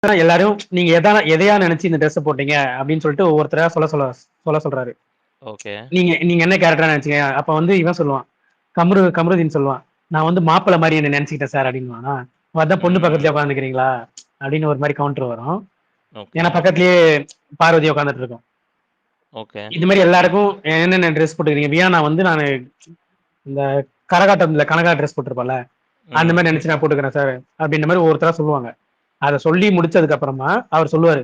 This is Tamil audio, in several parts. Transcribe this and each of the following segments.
எல்லாரும் நீங்க எதையா நினைச்சு இந்த ட்ரெஸ் போட்டீங்க அப்படின்னு சொல்லிட்டு ஒவ்வொருத்தரா சொல்ல சொல்றாரு. ஓகே நீங்க நீங்க என்ன கேரக்டரா நினைச்சீங்க? அப்ப வந்து இவன் சொல்லுவான், கமருதீன் சொல்லுவான், நான் வந்து மாப்பிள்ளை மாதிரி என்ன நினைச்சுக்கிட்டேன் சார் அப்படின்னுவானா. அதான் பொண்ணு பக்கத்துலயே உட்காந்துக்கிறீங்களா அப்படின்னு ஒரு மாதிரி கவுண்டர் வரும். ஏன்னா பக்கத்துலயே பார்வதி உட்காந்துட்டு இருக்கும். இது மாதிரி எல்லாருக்கும் என்னென்ன ட்ரெஸ் போட்டுக்கிறீங்க? வியானா வந்து நான் இந்த கரகாட்டம்ல கனகா ட்ரெஸ் போட்டிருப்பல அந்த மாதிரி நினைச்சு நான் போட்டுக்கிறேன் சார் அப்படின்ற மாதிரி ஒவ்வொருத்தரா சொல்லுவாங்க. அதை சொல்லி முடிச்சதுக்கு அப்புறமா அவர் சொல்லுவாரு,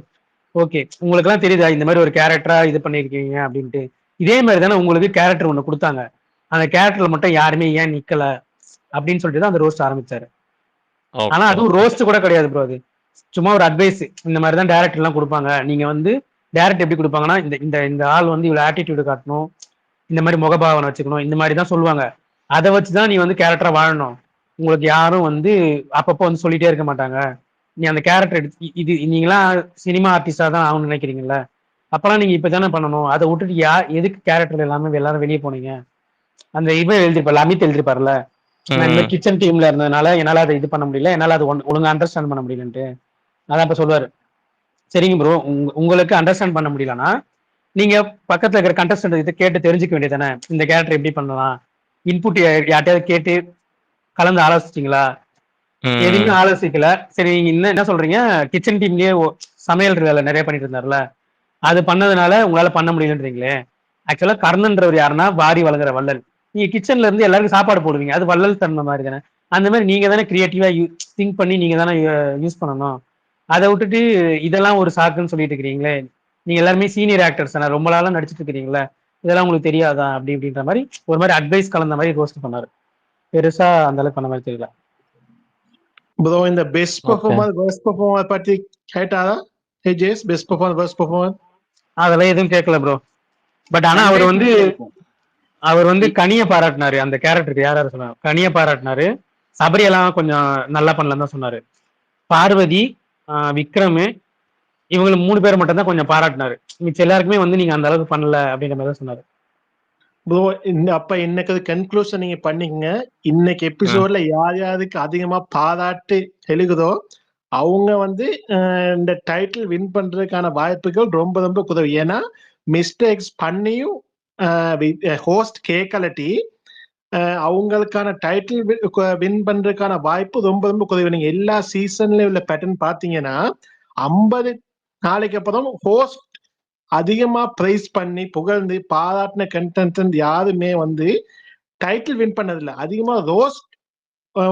ஓகே உங்களுக்கு எல்லாம் தெரியுதா இந்த மாதிரி ஒரு கேரக்டரா இது பண்ணிருக்கீங்க அப்படின்ட்டு. இதே மாதிரி தானே உங்களுக்கு கேரக்டர் ஒண்ணு கொடுத்தாங்க, அந்த கேரக்டர்ல மட்டும் யாருமே ஏன் நிக்கல அப்படின்னு சொல்லிட்டு தான் அந்த ரோஸ்ட் ஆரம்பிச்சாரு. ஆனா அதுவும் ரோஸ்ட் கூட கிடையாது ப்ரோ, அது சும்மா ஒரு அட்வைஸ். இந்த மாதிரி தான் டேரக்டர் எல்லாம் கொடுப்பாங்க, நீங்க வந்து டேரக்ட் எப்படி கொடுப்பாங்கன்னா இந்த இந்த இந்த ஆள் வந்து இவ்வளவு ஆட்டிடியூடு காட்டணும், இந்த மாதிரி முகபாவனை வச்சுக்கணும், இந்த மாதிரி தான் சொல்லுவாங்க. அதை வச்சுதான் நீ வந்து கேரக்டரா வாழணும். உங்களுக்கு யாரும் வந்து அப்பப்போ வந்து சொல்லிட்டே இருக்க மாட்டாங்க. நீ அந்த கேரக்டர் எடுத்து இது நீங்களாம் சினிமா ஆர்டிஸ்டா தான் ஆகணும்னு நினைக்கிறீங்கல்ல, அப்பெல்லாம் நீங்க இப்பதானே பண்ணணும். அதை விட்டுட்டு எதுக்கு கேரக்டர் எல்லாரும் வெளியே போனீங்க? அந்த இவன் எழுதிருப்பார்ல, அமித் எழுதிருப்பார்ல, நான் இந்த மாதிரி கிச்சன் டீம்ல இருந்ததுனால என்னால அதை இது பண்ண முடியல, என்னால அது ஒழுங்கா அண்டர்ஸ்டாண்ட் பண்ண முடியலன்ட்டு. அதான் இப்ப சொல்லுவாரு, சரிங்க ப்ரோ, உங்களுக்கு அண்டர்ஸ்டாண்ட் பண்ண முடியலன்னா நீங்க பக்கத்துல இருக்கிற கண்டஸ்டன்ட் இதை கேட்டு தெரிஞ்சுக்க வேண்டியதானே, இந்த கேரக்டர் எப்படி பண்ணலாம், இன்புட் யார்ட்டையாவது கேட்டு கலந்து ஆலோசிச்சிங்களா? எதுவுமே ஆலோசிக்கல. சரி நீங்க என்ன சொல்றீங்க, கிச்சன் டீம்லயே சமையல் வேலை நிறைய பண்ணிட்டு இருந்தாருல, அது பண்ணதுனால உங்களால பண்ண முடியலன்றீங்களே. ஆக்சுவலா கர்ணன்றவர் யாருன்னா வாரி வழங்குற வள்ளல். நீங்க கிச்சன்ல இருந்து எல்லாருக்கும் சாப்பாடு போடுவீங்க, அது வள்ளல் தன்மை மாதிரி தானே. அந்த மாதிரி நீங்க தானே கிரியேட்டிவா திங்க் பண்ணி நீங்க தானே யூஸ் பண்ணணும். அதை விட்டுட்டு இதெல்லாம் ஒரு சாக்குன்னு சொல்லிட்டு இருக்கிறீங்களே. நீங்க எல்லாருமே சீனியர் ஆக்டர்ஸ் தானே, ரொம்ப நாளா நடிச்சிட்டு இருக்கிறீங்களா, இதெல்லாம் உங்களுக்கு தெரியாதா அப்படி இப்படின்ற மாதிரி ஒரு மாதிரி அட்வைஸ் கலந்த மாதிரி ரோஸ்ட் பண்ணாரு. பெருசா அந்த அளவுக்கு பண்ண மாதிரி தெரியல. ப்ரோ இந்த பெஸ்ட் பெர்ஃபார்மர் வர்ஸ்ட் பெர்ஃபார்மர் பத்தி கேட்டாரா? ஜேஸ் பெஸ்ட் பெர்ஃபார்மர் வர்ஸ்ட் பெர்ஃபார்மர் அதெல்லாம் எதுவும் கேட்கல ப்ரோ. பட் ஆனா அவர் வந்து கனிய பாராட்டினாரு அந்த கேரக்டருக்கு. யார் சொன்னாரு கனிய பாராட்டினாரு. சபரியெல்லாம் கொஞ்சம் நல்லா பண்ணலன்னு தான் சொன்னாரு. பார்வதி, விக்ரம், இவங்க 3 பேர் மட்டும் தான் கொஞ்சம் பாராட்டினாரு. மிச்ச எல்லாருக்குமே வந்து நீங்க அந்த அளவுக்கு பண்ணல அப்படின்ற மாதிரி தான் சொன்னாரு. ப்ரோ அப்ப இன்னைக்கு கன்க்ளூஷன் நீங்க பண்ணீங்க. இன்னைக்கு எபிசோட்ல யார் யாருக்கு அதிகமா பாராட்டு எழுகுதோ அவங்க வந்து இந்த டைட்டில் வின் பண்றதுக்கான வாய்ப்புகள் ரொம்ப ரொம்ப குறைவு. ஏன்னா மிஸ்டேக்ஸ் பண்ணியும் ஹோஸ்ட் கேட்கலட்டி அவங்களுக்கான டைட்டில் வின் பண்றதுக்கான வாய்ப்பு ரொம்ப ரொம்ப குறைவு. நீங்க எல்லா சீசன்லயும் உள்ள பேட்டர்ன் பாத்தீங்கன்னா 50 நாளைக்கு அப்புறம் ஹோஸ்ட் அதிகமா பிரைஸ் பண்ணி புகழ்ந்து பாராட்டின கண்டென்ட் யாருமே வந்து டைட்டில் வின் பண்ணதில்லை. அதிகமா ரோஸ்ட்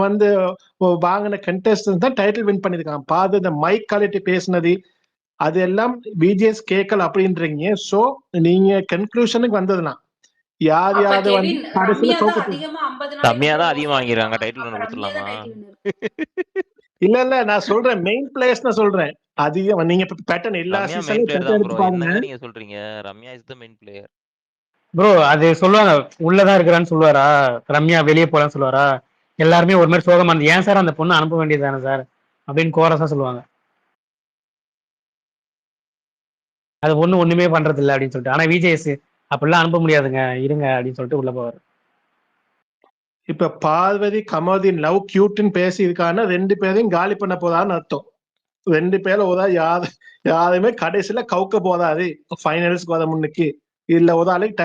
வந்து வாங்கின கண்டெஸ்டன்ஸ் தான் டைட்டில் வின் பண்ணிருக்காங்க. பாது இந்த மைக் குவாலிட்டி பேசினது அது எல்லாம் பிஜிஎஸ் கேட்கல அப்படின்றீங்க. சோ நீங்க கன்க்ளூஷனுக்கு வந்ததுனா யார் யாரு வந்து கடைசியில ரம்யா தான் அதிகமா வாங்கிருக்காங்க டைட்டில் வின் கொடுத்துடலாமா? இல்ல இல்ல நான் சொல்றேன் மெயின் பிளேயர்ஸ் நான் சொல்றேன். அதிகம் நீங்க பேட்டர்ன் எல்லா சீசன்லயும் எடுத்து பாருங்க. நீங்க சொல்றீங்க Ramya is the main player. Bro அது சொல்லுவாங்க, உள்ளதான் இருக்கிறான்னு சொல்லுவாரா, ரம்யா வெளியே போலான்னு சொல்லுவாரா, எல்லாருமே ஒரு மாதிரி சோகமா இருந்து ஏன் சார் அந்த பொண்ணு அனுப்ப வேண்டியதானே சார் அப்படின்னு கோரஸா சொல்லுவாங்க. அது ஒண்ணுமே பண்றது இல்லை அப்படின்னு சொல்லிட்டு. ஆனா விஜேஎஸ் அப்படிலாம் அனுப்ப முடியாதுங்க இருங்க அப்படின்னு சொல்லிட்டு உள்ள போவாரு. இப்ப பார்வதி கமருதீன் லவ் கியூட்னு பேசியிருக்காங்கன்னா 2 பேரையும் காலி பண்ண போதான்னு அர்த்தம். 2 பேர்ல ஒரு யாருமே கடைசியில கவுக்க போதாது ஃபைனல்ஸ்க்கு வர முன்னுக்கு, இல்ல ஒரு ஆளுக்கு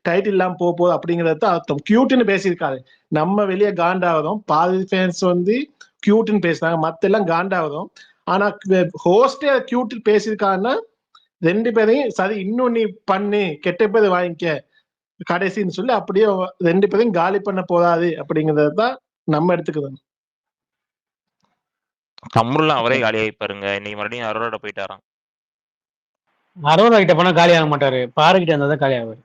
டைட்டில் இல்லாம போகுது அப்படிங்கறது அர்த்தம். கியூட்னு பேசியிருக்காரு. நம்ம வெளியே காண்டாவதும் பார்வதி ஃபேன்ஸ் வந்து கியூட்னு பேசுறாங்க, மத்த எல்லாம் காண்டாவதும். ஆனா ஹோஸ்டே கியூட் பேசியிருக்காங்கன்னா 2 பேரையும் சரி இன்னும் நீ பண்ணு கெட்ட பேர் வாங்கிக்க கடைசின்னு சொல்லி அப்படியே 2 பேரையும் காலி பண்ண போதாது அப்படிங்கறது தான் நம்ம எடுத்துக்கணும். கம்ருலாம் அவரே காலி ஆயிப்பாருங்க. இன்னைக்கு மறுபடியும் அரோரா போயிட்டாராம். அரோரா கிட்ட போனா காலி ஆக மாட்டாரு, பாரு கிட்ட இருந்தா தான் காலி ஆவாரு.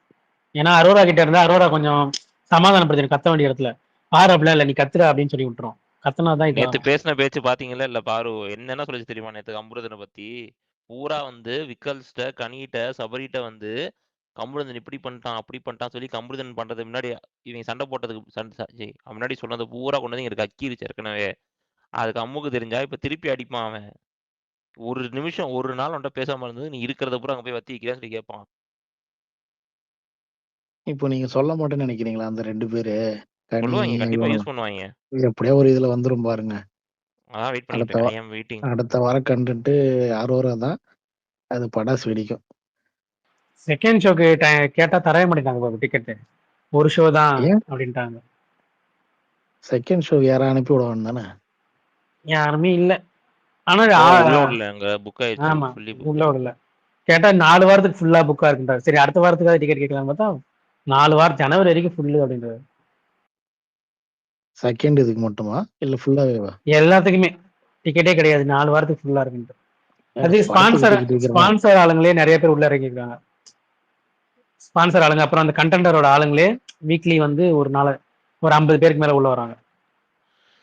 ஏன்னா அரோரா கிட்ட இருந்தா அரோரா கொஞ்சம் சமாதானப்படுத்தி கத்த வேண்டிய இடத்துல பாரு அப்படிலாம் இல்ல நீ கத்துற அப்படின்னு சொல்லி விட்டுரும். கத்தனாதான் இது. நேத்து பேசின பேச்சு பாத்தீங்களா இல்ல பாரு என்னென்ன சொல்லிச்சு தெரியுமா? நேத்து அமிர்தனை பத்தி பூரா வந்து விக்கல்ஸ்ட கனிட்ட சபரிட்ட வந்து கமருதன் இப்படி பண்ணிட்டான் அப்படி பண்ணிட்டான் சொல்லி கமருதன் பண்றது முன்னாடி இவங்க சண்டை போட்டதுக்கு முன்னாடி சொன்னது பூரா கொண்டு வந்து எனக்கு அக்கிருச்சு ஏற்கனவே. அதுக்கு அம்முக்கு தெரிஞ்சா இப்ப திருப்பி அடிப்பான் அவன். ஒரு நிமிஷம் ஒரு நாள் அவன்கிட்ட பேசாம இருந்தது நீ இருக்கிறத பூரா அங்க போய் வத்தி வைக்கிறேன்னு சொல்லி கேட்பான். இப்போ நீங்க சொல்ல மாட்டேன்னு நினைக்கிறீங்களா அந்த 2 பேரு? சொல்லுவாங்க, கண்டிப்பா யூஸ் பண்ணுவாங்க. எப்படியா ஒரு இதுல வந்துரும் பாருங்க. அதான் வெயிட் பண்ணிட்டு அடுத்த இருக்கேன். ஐ அம் வெயிட்டிங். அடுத்த வாரம் கண்டென்ட் அரோரா தான். அது படாசு வெடிக்கும். செகண்ட் ஷோக்கு கேட்டா தரவே மாட்டேங்காங்க டிக்கெட்டு. ஒரு ஷோ தான் ஏன் அப்படின்ட்டாங்க. செகண்ட் ஷோ யாரும் அனுப்பி விடுவான்னு தானே? யாருமே இல்ல. ஆனா உள்ள விடல, அங்க புக் ஆயிடுச்சு, ஆமா ஃபுல்லி உள்ள புக். விடல. கேட்டா 4 வாரத்துக்கு ஃபுல்லா புக்கா இருக்குன்றாரு. சரி அடுத்த வாரத்துக்காக டிக்கெட் கேட்கலான்னு பார்த்தா 4 வாரம் ஜனவரி வரைக்கும் ஃபுல்லு அப்படின்றாரு. செகண்ட் இதுக்கு மட்டுமா இல்ல ஃபுல்லாவேவா? எல்லாத்துக்குமே டிக்கெட்டே கிடையாது, 4 வாரத்துக்கு ஃபுல்லா இருக்குன்ட்டு. அது படத்துக்கு ஸ்பான்சர் டிக்கெட் விற்கிறவன் ஸ்பான்சர் ஆளுங்களே நிறைய பேர் உள்ள இறங்கிருக்காங்க. ஸ்பான்சர் ஆளுங்க, அப்புறம் அந்த கண்டெண்டரோட ஆளுங்களே வீக்லி வந்து ஒரு 50 பேருக்கு மேல உள்ள வராங்க.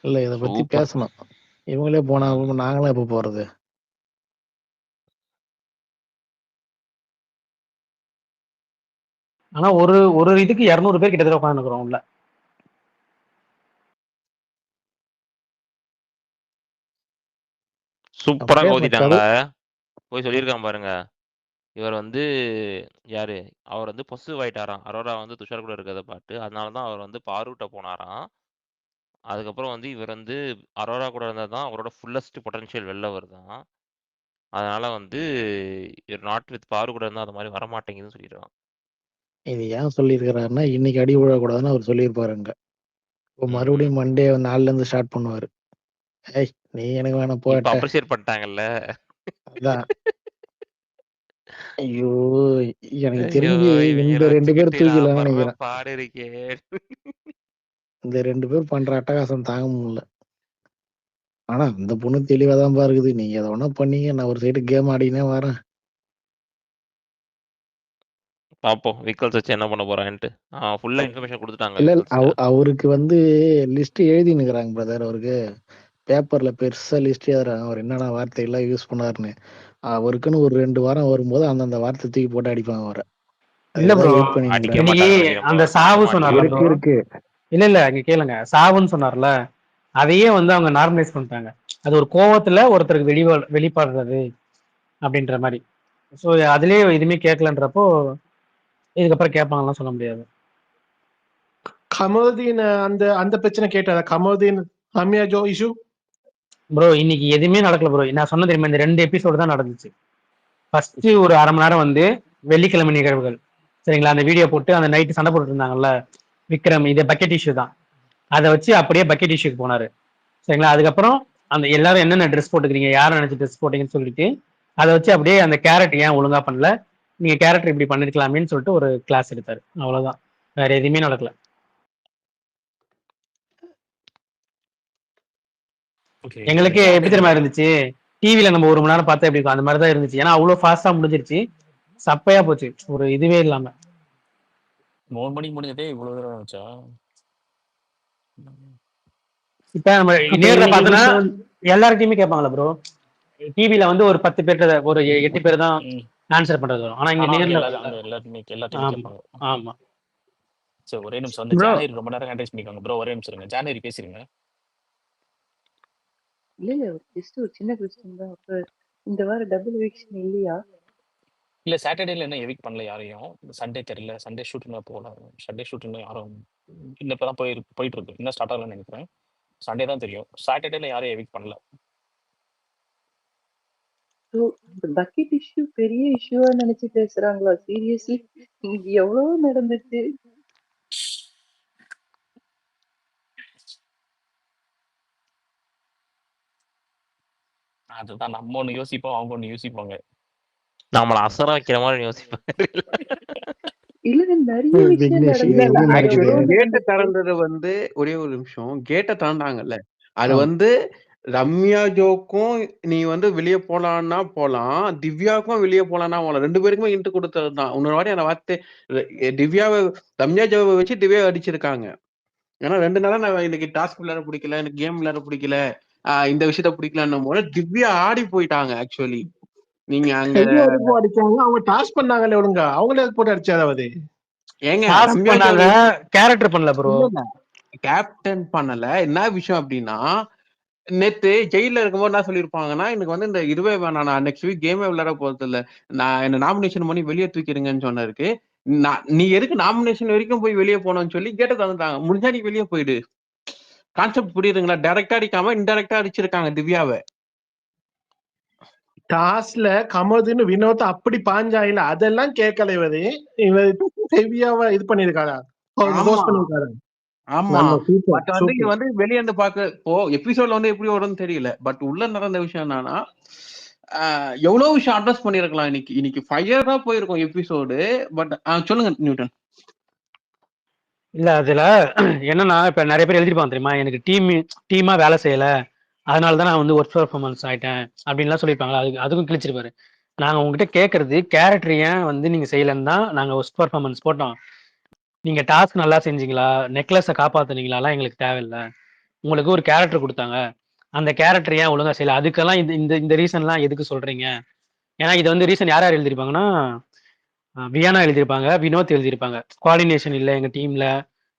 இல்ல இத பத்தி சூப்பர். பேசணும். இவங்களே போனா நாங்களாம் எப்ப போறது? ஆனா ஒரு ஒரு இதுக்கு 200 பேர் கிட்டத்தட்ட உட்காந்துக்கிறோம் உள்ள. சூப்பரா அப்படியே அந்த கவுத்திட்டாங்க. கதை போய் சொல்லியிருக்கான் பாருங்க. இவர் வந்து யாரு, அவர் வந்து பொசிட்டிவ் ஆயிட்டாராம். அரோரா வந்து துஷார் கூட இருக்கிறத பார்த்து, அதனாலதான் அவர் வந்து பாருட்ட போனாராம். அதுக்கப்புறம் வந்து இவர் வந்து அரோரா கூட இருந்தால் தான் அவரோட ஃபுல்லஸ்ட் பொட்டன்ஷியல் வெளில வருதான். அதனால வந்து இவர் நாட் வித் பாரு கூட இருந்தால் அது மாதிரி வரமாட்டேங்குதுன்னு சொல்லிடுறான். இது ஏன் சொல்லியிருக்கிறாருன்னா இன்னைக்கு அடி விழக்கூடாதுன்னு அவர் சொல்லியிருப்பாரு அங்க. இப்போ மறுபடியும் மண்டே 4ல இருந்து ஸ்டார்ட் பண்ணுவாரு. ஏய் நீ எனக்கு வேணாம் இப்ப போட்ட. அப்ரிசியேட் பண்ணிட்டாங்கல்ல. அதான். ஐயோ எனக்கு ஐயோ தெரிஞ்சு இந்த இவங்களை 2 பேர் வச்சுக்கிட்டு தூக்கிடலாம்னு நான் படுற நினைக்கிறேன். பாடு இருக்கே. இந்த 2 பேர் பண்ற அட்டகாசம் தாங்க முடியல. ஆனா இந்த பொண்ணு தெளிவா தான் பாருக்குது. நீங்க எதை வேணா பண்ணீங்க, நான் ஒரு சைடு கேம் ஆடினே வரேன். பார்ப்போம் விக்கல்ஸ் வச்சு என்ன பண்ண போறான்ட்டு. ஃபுல்லா இன்ஃபர்மேஷன் கொடுத்துட்டாங்க இல்ல விக்கல்ஸ்ல. அவருக்கு வந்து லிஸ்ட் எழுதினுக்குறாங்க பிரதர். அவருக்கு பேப்பர்ல பெருசா லிஸ்ட் எழுதுறாங்க அவர் என்னென்ன வார்த்தைகள்லாம் யூஸ் பண்ணாருன்னு. அவருக்குன்னு ஒரு 2 வாரம் வரும்போது அந்தந்த வார்த்தை தூக்கி போட்டு அடிப்பாங்க அவரை. இல்ல ப்ரோ, அதுதான் வெயிட் பண்ணி அடிக்க இன்னைக்கு மாட்டாங்கன்னு நினைக்கிறேன் அந்த bro. சாவு சத்தியமா சொன்னார்ல அடிக்க ப்ரோ. இருக்கு. இல்ல இங்க கேளுங்க, சாவுன்னு சொன்னார்ல, அதையே வந்து அவங்க நார்மலைஸ் பண்ணிட்டாங்க. அது ஒரு கோவத்துல ஒருத்தருக்கு வெளிப்படுறது அப்படின்ற மாதிரி. ஸோ அதுலயே எதுவுமே கேட்கலன்றப்போ இதுக்கப்புறம் கேட்பாங்கலாம் சொல்ல முடியாது. கமருதீன் அந்த அந்த பிரச்சனை கேட்டாரா? Kamaruddin Ramya Joe issue bro இன்னைக்கு எதுவுமே நடக்கல ப்ரோ. நான் சொன்ன தெரியுமா, இந்த 2 எபிசோடு தான் நடந்துச்சு. ஃபர்ஸ்ட் ஒரு அரை மணி நேரம் வந்து வெள்ளிக்கிழமை நிகழ்வுகள், சரிங்களா? அந்த வீடியோ போட்டு அந்த நைட்டு சண்டை போட்டுட்டு இருந்தாங்கல்ல விக்ரம், இது பக்கெட் இஷ்யூ தான். அதை வச்சு அப்படியே பக்கெட் இஷ்யூக்கு போனாரு, சரிங்களா? அதுக்கப்புறம் அந்த எல்லாரும் என்னென்ன ட்ரெஸ் போட்டுக்கிறீங்க, யாரை நினைச்சு ட்ரெஸ் போட்டீங்கன்னு சொல்லிட்டு அதை வச்சு அப்படியே அந்த கேரட் ஏன் ஒழுங்கா பண்ணல, நீங்க கேரக்டர் இப்படி பண்ணிருக்கலாமேன்னு சொல்லிட்டு ஒரு கிளாஸ் எடுத்தாரு. அவ்வளவுதான், வேற எதுவுமே நடக்கல. எங்களுக்கு எப்படி தெரியுமா இருந்துச்சு, டிவில நம்ம 1 மணி நேரம் பார்த்தா எப்படி இருக்கும் அந்த மாதிரி தான் இருந்துச்சு. ஏன்னா அவ்வளவு ஃபாஸ்டா முடிஞ்சிருச்சு, சப்பையா போச்சு, ஒரு இதுவே இல்லாம. 3 மணிக்கு முடிஞ்சதே இவ்வளவு தூரம் ஆச்சா? இப்ப நம்ம நேர்ல பார்த்தோன்னா எல்லார்ட்டையுமே கேட்பாங்களா ப்ரோ? டிவில வந்து ஒரு 10 பேர்ட்ட ஒரு 8 பேர் தான் ஆன்சர் பண்றது வரும். ஆனா இங்க நேர்ல எல்லாத்தையுமே கேட்பாங்க. ஆமா. சரி ஒரே நிமிஷம் வந்து ஜானரி ரொம்ப நேரம் ஹேண்ட் ரைஸ் பண்ணிக்கோங்க ப்ரோ. ஒரே நிமிஷம் இருங்க, ஜானரி பேசுறீங்க. இல்ல ஜஸ்ட் ஒரு சின்ன क्वेश्चन தான். அப்ப இந்த வாரம் டபுள் எவிக்ஷன் இல்லையா? இல்ல சாட்டர்டேல என்ன எவிக் பண்ணல யாரையும். சண்டே தெரியல, சண்டே ஷூட்டிங் போகல. சண்டே ஷூட்டிங் யாரும் இல்ல, இப்பதான் போயிட்டு இருக்கு, இன்னும் ஸ்டார்ட் ஆகலன்னு நினைக்கிறேன். சண்டே தான் தெரியும். சாட்டர்டேல யாரையும் எவிக் பண்ணல. ஸோ இந்த பக்கெட் இஷ்யூ பெரிய இஷ்யூவா நினைச்சு பேசுறாங்களா? சீரியஸ்லி இங்க எவ்வளவு நடந்துச்சு. அதுதான் நம்ம ஒண்ணு யோசிப்போம், அவங்க ஒண்ணு யோசிப்பாங்க. நம்மள அசர வைக்கிற மாதிரி யோசிப்பாங்க. இல்ல நிறைய விஷயம் ஆக்சுவலி நடந்துச்சு. கேட்ட திறந்தது வந்து ஒரே ஒரு நிமிஷம், கேட்ட திறந்தாங்கல்ல அது வந்து ரம்யா ஜோக்கும் நீ வந்து வெளியே போலான்னா போலாம், திவ்யாவுக்கும் வெளியே போலான்னா போலாம், 2 பேருக்குமே இன்ட்டு கொடுத்தது தான். இன்னொரு வாட்டி அந்த வார்த்தை திவ்யாவை ரம்யா ஜோவை வச்சு திவ்யாவை அடிச்சிருக்காங்க. ஏன்னா 2 நாளா நான் இன்னைக்கு டாஸ்க் விளையாட பிடிக்கல, எனக்கு கேம் விளையாட பிடிக்கல, இந்த விஷயத்த பிடிக்கலன்னும் போது திவ்யா ஆடி போயிட்டாங்க. ஆக்சுவலி நீங்க அங்க அடிச்சாங்க, அவங்க டாஸ்க் பண்ணாங்கல்ல ஒழுங்கா, அவங்களே போட்டு அடிச்சாதாவது. ஏங்க டாஸ்க் பண்ணாங்க, கேரக்டர் பண்ணல ப்ரோ. கேப்டன் பண்ணல. என்ன விஷயம் அப்படின்னா, நேத்து ஜெயில இருக்கும்போது என்ன சொல்லியிருப்பாங்கன்னா, எனக்கு வந்து இந்த இதுவே வேணாம், நான் நெக்ஸ்ட் வீக் கேமே விளையாட போறது இல்ல, நான் என்ன நாமினேஷன் பண்ணி வெளியே தூக்கிடுங்கன்னு சொன்னதுக்கு, நீ எதுக்கு நாமினேஷன் வரைக்கும் போய் வெளியே போனோம்னு சொல்லி கேட்ட தந்துட்டாங்க. முடிஞ்சா நீ வெளியே போயிடு. கான்செப்ட் புரியுதுங்களா? டைரக்டா அடிக்காம இன்டைரக்டா அடிச்சிருக்காங்க திவ்யாவை. டாஸ்ல கமதுன்னு வினோத் அப்படி பாஞ்சா இல்ல, அதெல்லாம் கேட்கல. இவர் திவ்யாவை இது பண்ணிருக்காரா, ஆமா ஹோஸ்ட் பண்ணிருக்காரு. ஆமா. நல்ல சூப்பர் பட் வந்து இது சூப்பர். வந்து வெளிய இருந்து பார்க்க இப்போ எபிசோட்ல வந்து எப்படி வரும்னு தெரியல. பட் உள்ள நடந்த விஷயம் என்னன்னா, எவ்வளவு விஷயம் அட்ரஸ் பண்ணிருக்கலாம். இன்னைக்கு ஃபயரா போயிருக்கும் எபிசோடு. பட் சொல்லுங்க நியூட்டன். இல்ல அதுல என்னன்னா இப்ப நிறைய பேர் எழுதிருப்பாங்க தெரியுமா, எனக்கு டீமா வேலை செய்யல, அதனாலதான் நான் வந்து ஒர்க் பெர்ஃபார்மன்ஸ் ஆயிட்டேன் அப்படின்லாம் சொல்லியிருப்பாங்க. அதுக்கும் கிழிச்சிருப்பாரு. நாங்க உங்ககிட்ட கேட்கறது கேரக்டர் ஏன் வந்து நீங்க செய்யலன்னு தான் நாங்க ஒர்க் பெர்ஃபார்மன்ஸ் போட்டோம். நீங்க டாஸ்க் நல்லா செஞ்சீங்களா, நெக்லஸை காப்பாத்துனீங்களாலாம் எங்களுக்கு தேவையில்லை. உங்களுக்கு ஒரு கேரக்டர் கொடுத்தாங்க, அந்த கேரக்டர் ஏன் ஒழுங்கா செய்யல, அதுக்கெல்லாம் இந்த இந்த இந்த ரீசன்லாம் எதுக்கு சொல்றீங்க? ஏன்னா இது வந்து ரீசன் யார் யார் எழுதியிருப்பாங்கன்னா, வியானா எழுதியிருப்பாங்க, வினோத் எழுதியிருப்பாங்க. கோஆர்டினேஷன் இல்லை எங்க டீம்ல,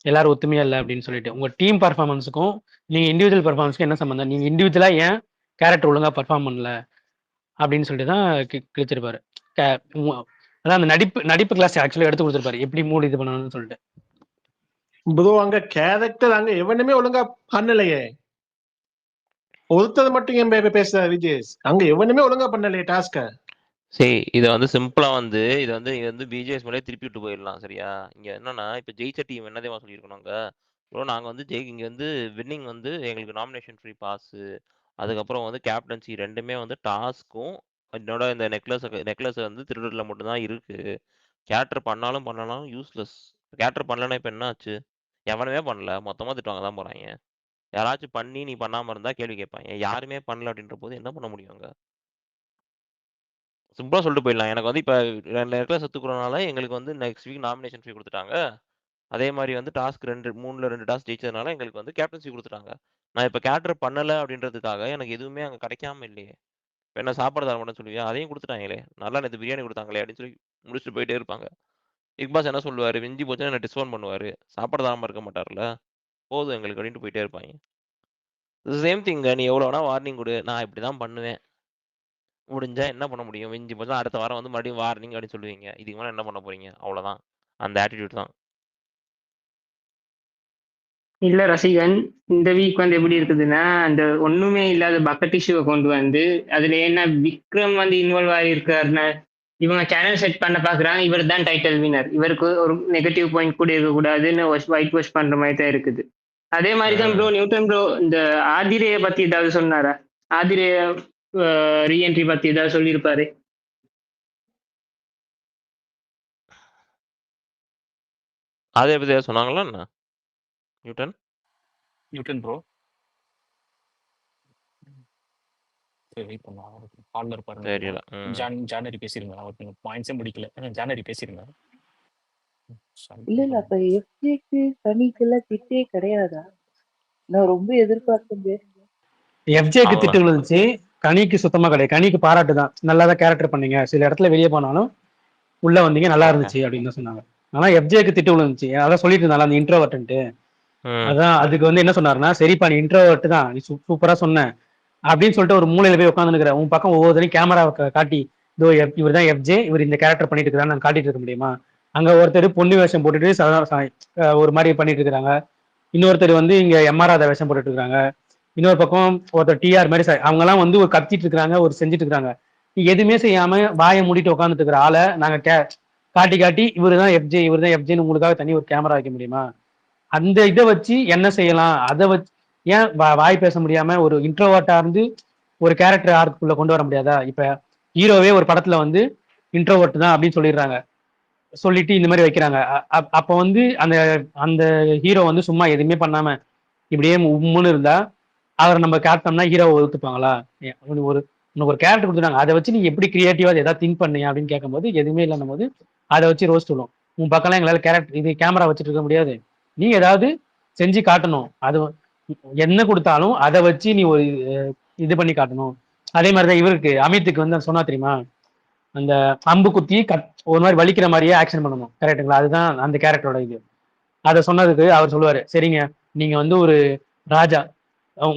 எல்லாரும் ஒத்துமையா இல்லை அப்படின்னு சொல்லிட்டு. உங்க டீம் பர்ஃபார்மன்ஸுக்கும் நீங்க இண்டிவிஜுவல் பர்ஃபார்மன்ஸ்க்கும் என்ன சம்பந்தம்? நீங்க இண்டிவிஜுவலா ஏன் கேரக்டர் ஒழுங்கா பர்ஃபார்ம் பண்ணல அப்படின்னு சொல்லிட்டு தான் கிழிச்சிருப்பாரு. அதான் அந்த நடிப்பு கிளாஸ் ஆக்சுவலி எடுத்து கொடுத்துருப்பாரு, எப்படி மூடு இது பண்ணணும்னு சொல்லிட்டு. ப்ரோ அங்க கேரக்டர் அங்க எவனுமே ஒழுங்கா பண்ணலையே, ஒருத்தது மட்டும் என் பேசுற விஜய். அங்க எவனுமே ஒழுங்கா பண்ணலையே டாஸ்க. சரி, இதை வந்து சிம்பிளா வந்து இது வந்து பிஜேஎஸ் மேலே திருப்பி விட்டு போயிடலாம். சரியா? இங்க என்னன்னா இப்ப ஜெயிச்ச டீம் என்ன தெரியுமா சொல்லியிருக்கணுங்க, ப்ரோ நாங்க வந்து இங்க வந்து வின்னிங் வந்து எங்களுக்கு நாமினேஷன் ஃப்ரீ பாஸ், அதுக்கப்புறம் வந்து கேப்டன்சி ரெண்டுமே வந்து டாஸ்க்கும் என்னோட இந்த நெக்லஸ் வந்து திருடர்ல மட்டும்தான் இருக்கு. கேரக்டர் பண்ணாலும் பண்ணலாம் யூஸ்லெஸ். கேரக்டர் பண்ணலன்னா இப்ப என்ன ஆச்சு? எவனுமே பண்ணல, மொத்தமா திட்டுவாங்க தான் போறாங்க. யாராச்சும் பண்ணி நீ பண்ணாம இருந்தா கேள்வி கேட்பாங்க. யாருமே பண்ணல அப்படின்ற போது என்ன பண்ண முடியுங்க? சிம்பிளா சொல்லிட்டு போயிடலாம். எனக்கு வந்து இப்ப 2 நெக்லஸ் செத்துக்கிறனால எங்களுக்கு வந்து நெக்ஸ்ட் வீக் நாமினேஷன் ஃப்ரீ கொடுத்துட்டாங்க. அதே மாதிரி வந்து டாஸ்க் 3ல 2 டாஸ்க் ஜெயிச்சதுனால எங்களுக்கு வந்து கேப்டன்சி கொடுத்துட்டாங்க. நான் இப்ப கேரக்டர் பண்ணல அப்படின்றதுக்காக எனக்கு எதுவுமே அங்க கிடைக்காம இல்லையே. இப்ப என்ன சாப்பாடு தர மாட்டேன்னு சொல்லுவியா? அதையும் கொடுத்துட்டாங்களே. நல்லா நேத்து பிரியாணி கொடுத்தாங்களே அப்படின்னு சொல்லி முடிச்சுட்டு போயிட்டே இருப்பாங்க. பிக் பாஸ் என்ன சொல்லுவாரு? மிஞ்சி போச்சுன்னா என்ன டிஸ்கவுண்ட் பண்ணுவாரு. சாப்பாடு தராம இருக்க மாட்டாருல்ல. போதும் எங்களுக்கு அப்படின்ட்டு போயிட்டே இருப்பாங்க. சேம் திங்க. நீ எவ்வளவு வேணா வார்னிங் கொடு, நான் இப்படிதான் பண்ணுவேன். முடிஞ்சா என்ன பண்ண முடியும்? மிஞ்சி போச்சா அடுத்த வாரம் வந்து மறுபடியும் வார்னிங் அப்படின்னு சொல்லுவீங்க. இதுக்கு மேல என்ன பண்ண போறீங்க? அவ்வளவுதான். அந்த ஆட்டிடியூட் தான். இல்ல ரசிகன், இந்த வீக் வந்து எப்படி இருக்குதுன்னா, அந்த ஒண்ணுமே இல்லாத பக்கெட் இஷ்யூவை கொண்டு வந்து அதுல என்ன விக்ரம் வந்து இன்வால்வ் ஆகியிருக்காருன்னா, இவங்க சேனல் செட் பண்ண பாக்குறாங்க, இவர் தான் டைட்டில் வினர், இவருக்கு ஒரு நெகட்டிவ் பாயிண்ட் கூட இருக்கக்கூடாதுன்னு ஒயிட் வாஷ் பண்ற மாதிரி தான் இருக்குது. அதே மாதிரி தான் ப்ரோ நியூட்டன் ப்ரோ இந்த ஆதிரையை பத்தி ஏதாவது சொன்னாரா? ஆதிரைய ரீஎன்ட்ரி பத்தி ஏதாவது சொல்லியிருப்பாரு? அதே பத்தி ஏதாவது சொன்னாங்களா என்ன நியூட்டன்? நியூட்டன் ப்ரோ வெயிட் பண்ணுவாங்க, ஹாலில் இருப்பாருன்னு தெரியல. நினைக்கிறேன். ஜானரி பேசிருங்க, அவர் பாயிண்ட்ஸே முடிக்கல. ஜானரி பேசிருங்க. இல்ல அப்ப எஃப்ஜேக்கு கனிக்கெல்லாம் திட்டே கிடையாதா? நான் ரொம்ப எதிர்பார்த்தேன். எஃப்ஜேக்கு திட்டு விழுந்துச்சு, கனிக்கு சுத்தமா கிடையாது. கனிக்கு பாராட்டு தான், நல்லாதான் கேரக்டர் பண்ணீங்க, சில இடத்துல வெளியே போனாலும் உள்ள வந்தீங்க, நல்லா இருந்துச்சு அப்படின்னு தான் சொன்னாங்க. ஆனா எஃப்ஜேக்கு திட்டு விழுந்துச்சு. அதான் சொல்லிட்டு இருந்தாலும் அந்த இன்ட்ரோவர்ட்டு. அதான் அதுக்கு வந்து என்ன சொன்னாருன்னா, சரிப்பா நீ இன்ட்ரோவர்ட் தான், நீ சூப்பரா சொன்ன அப்படின்னு சொல்லிட்டு ஒரு மூலையில போய் உட்காந்துருக்கிற, உன் பக்கம் ஒவ்வொருத்தரையும் கேமரா காட்டி, இதோ இவர் தான் எஃப்ஜே, இவர் இந்த கேரக்டர் பண்ணிட்டு இருக்கிறான்னு நான் காட்டிட்டு இருக்க முடியுமா? அங்க ஒருத்தர் பொண்ணு வேஷம் போட்டுட்டு ஒரு மாதிரி பண்ணிட்டு இருக்கிறாங்க, இன்னொருத்தர் வந்து இங்க எம்ஆர்ஆத வேஷம் போட்டுட்டு இருக்காங்க, இன்னொரு பக்கம் ஒருத்தர் டிஆர் மாதிரி அவங்க எல்லாம் வந்து ஒரு கத்திட்டு இருக்காங்க, ஒரு செஞ்சுட்டு இருக்காங்க. நீ எதுவுமே செய்யாம வாயை மூடிட்டு உட்காந்துட்டு இருக்கிற ஆளை நாங்க காட்டி காட்டி இவரு தான் எஃப்ஜே, இவர் தான் எஃப்ஜேன்னு உங்களுக்காக தனி ஒரு கேமரா வைக்க முடியுமா? அந்த இதை வச்சு என்ன செய்யலாம்? அதை வச்சு ஏன் வாய் பேச முடியாம ஒரு இன்ட்ரோவர்ட்டா இருந்து ஒரு கேரக்டர் ஆர்க்குள்ள கொண்டு வர முடியாதா? இப்ப ஹீரோவே ஒரு படத்துல வந்து இன்ட்ரோவர்ட் தான் அப்படின்னு சொல்லிடுறாங்க, சொல்லிட்டு இந்த மாதிரி வைக்கிறாங்க. அப்ப வந்து அந்த அந்த ஹீரோ வந்து சும்மா எதுவுமே பண்ணாம இப்படியே உம்முன்னு இருந்தா அவரை நம்ம கேப்டம்னா ஹீரோவை ஒத்துப்பாங்களா? ஒரு உனக்கு ஒரு கேரக்டர் கொடுத்துட்டாங்க, அதை வச்சு நீ எப்படி கிரியேட்டிவா ஏதாவது திங்க் பண்ணீங்க அப்படின்னு கேட்கும்போது எதுவுமே இல்லைன்னும் போது அதை வச்சு ரோஸ்ட் விடும். உன் பக்கம்லாம் எங்களால கேரக்டர் இது கேமரா வச்சுட்டு இருக்க முடியாது, நீ ஏதாவது செஞ்சு காட்டணும், அது என்ன கொடுத்தாலும் அதை வச்சு நீ ஒரு இது பண்ணி காட்டணும். அதே மாதிரிதான் இவருக்கு அமித்துக்கு வந்து சொன்னா தெரியுமா, அந்த அம்பு குத்தி ஒரு மாதிரி வலிக்கிற மாதிரியே ஆக்ஷன் பண்ணணும், கரெக்டுங்களா? அதுதான் அந்த கேரக்டரோட இது. அதை சொன்னதுக்கு அவர் சொல்லுவாரு, சரிங்க நீங்க வந்து ஒரு ராஜா,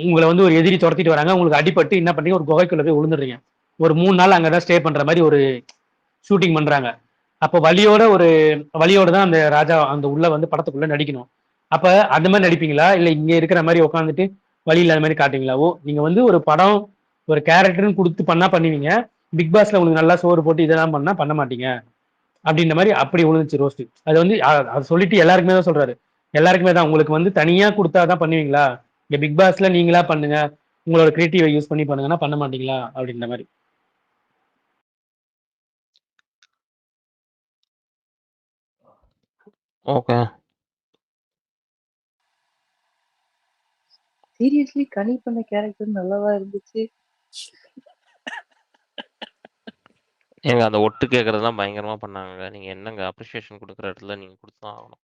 உங்களை வந்து ஒரு எதிரி துரத்திட்டு வராங்க, உங்களுக்கு அடிபட்டு என்ன பண்ணீங்க, ஒரு குகைக்குள்ள போய் விழுந்துடுறீங்க, ஒரு 3 நாள் அங்கதான் ஸ்டே பண்ற மாதிரி ஒரு ஷூட்டிங் பண்றாங்க. அப்போ வலியோட தான் அந்த ராஜா அந்த உள்ள வந்து படத்துக்குள்ள நடிக்கணும். அப்ப அந்த மாதிரி நடிப்பீங்களா இல்ல இங்க இருக்கிற மாதிரி உட்காந்துட்டு வழி இல்லாத மாதிரி காட்டுவீங்களா? ஓ நீங்க வந்து ஒரு படம் ஒரு கேரக்டர்னு கொடுத்து பண்ணா பண்ணுவீங்க, பிக் பாஸ்ல உங்களுக்கு நல்லா சோறு போட்டு இதெல்லாம் பண்ணா பண்ண மாட்டீங்க அப்படின்ற மாதிரி அப்படி விழுந்துச்சு ரோஸ்ட். அது வந்து அது சொல்லிட்டு எல்லாருக்குமே தான் சொல்றாரு, எல்லாருக்குமே தான். உங்களுக்கு வந்து தனியா கொடுத்தாதான் பண்ணுவீங்களா, இங்க பிக் பாஸ்ல நீங்களா பண்ணுங்க, உங்களோட கிரியேட்டிவை யூஸ் பண்ணி பண்ணுங்கன்னா பண்ண மாட்டீங்களா அப்படின்ற மாதிரி. ஓகே. சீரியஸ்லி கனி பண்ண கேரக்டர் நல்லாவா இருந்துச்சு? ஏங்க அந்த ஒட்டு கேட்கறதெல்லாம் பயங்கரமா பண்ணாங்க. நீங்க என்னங்க அப்ரிசியேஷன் கொடுக்குற இடத்துல நீங்க கொடுத்துதான் ஆகணும்.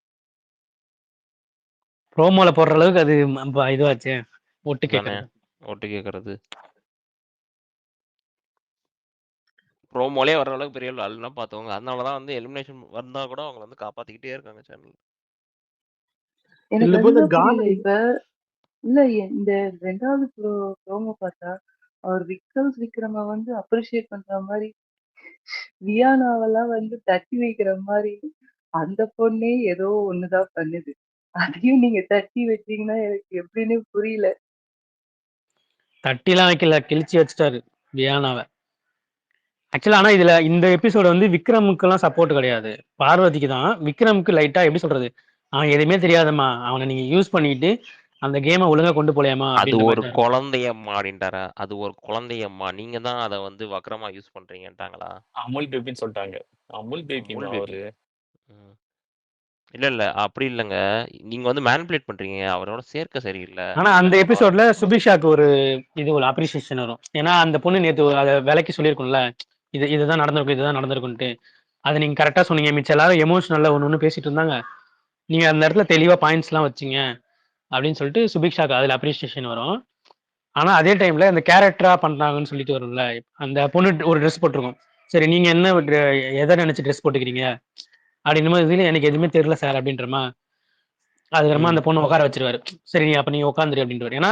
ப்ரோமோல போடுற அளவுக்கு அது இதுவாச்சு ஒட்டு தானே கேட்கறது. ஒட்டு கேட்கறது ப்ரோமோலே வர்ற அளவுக்கு பெரிய ஆளுலாம் பார்த்தவங்க. அதனாலதான் வந்து எலிமினேஷன் வந்தா கூட அவங்க வந்து காப்பாத்திக்கிட்டே இருக்காங்க சேனல். எனக்கு இல்ல போது அதுதான் புரியல. காமெடி இப்ப இல்ல இந்த 2வது ப்ரோமோ பார்த்தா அவர் விக்ரம வந்து அப்ரிஷியேட் பண்ற மாதிரி, வியானாவெல்லாம் வந்து தட்டி வைக்கிற மாதிரி, அந்த பொண்ணே ஏதோ ஒண்ணுதான் பண்ணுது. அதையும் நீங்க தட்டி வச்சீங்கன்னா எனக்கு எப்படின்னு புரியல. தட்டிலாம் வைக்கல, கிழிச்சு வச்சுட்டாரு வியானாவை. ஆக்சுவலா ஆனா இதுல இந்த எபிசோட வந்து விக்ரமுக்கு எல்லாம் சப்போர்ட் கிடையாது, பார்வதிக்கு தான். விக்ரமுக்கு லைட்டா எப்படி சொல்றது, அவன் எதுவுமே தெரியாதம்மா, அவனை நீங்க யூஸ் பண்ணிட்டு அந்த கேமை ஒழுங்கா கொண்டு போலையாமா அது அப்படின்ற ஒரு மாதிரி. குழந்தையம்மா அப்படின்ட்டாரா? அது ஒரு குழந்தையம்மா, நீங்க தான் அதை வந்து வக்ரமா யூஸ் பண்றீங்கட்டாங்களா? அமுல் பேபின்னு சொல்லிட்டாங்க. Amul baby Amul baby. அவரு. இல்ல அப்படி இல்லைங்க, நீங்க வந்து மேனிபுலேட் பண்றீங்க, அவரோட சேர்க்க சரியில்லை. ஆனா அந்த எபிசோட்ல சுபிக்ஷாக்கு ஒரு இது ஒரு அப்ரிசியேஷன் வரும். ஏன்னா அந்த பொண்ணு நேற்று அதை விலைக்கு சொல்லியிருக்கும்ல, இதுதான் நடந்திருக்கும் இதுதான் நடந்திருக்கும்ட்டு. அதை நீங்க கரெக்டா சொன்னீங்க. மிச்சம் எல்லாரும் எமோஷனல்ல ஒன்று பேசிட்டு இருந்தாங்க, நீங்க அந்த இடத்துல தெளிவா பாயிண்ட்ஸ் எல்லாம் வச்சீங்க அப்படின்னு சொல்லிட்டு சுபிக்ஷாக்கு அதுல அப்ரிசியேஷன் வரும். ஆனா அதே டைம்ல அந்த கேரக்டரா பண்றாங்கன்னு சொல்லிட்டு வரும்ல, அந்த பொண்ணு ஒரு ட்ரெஸ் போட்டிருக்கும், சரி நீங்க என்ன எதை நினைச்சு ட்ரெஸ் போட்டுக்கிறீங்க அப்படின்ற மாதிரி, எனக்கு எதுவுமே தெரியல சார் அப்படின்றமா. அதுக்கப்புறமா அந்த பொண்ணு உட்கார வச்சிருவாரு, சரி நீ அப்ப நீ உட்காந்துரு அப்படின்ட்டு. ஏன்னா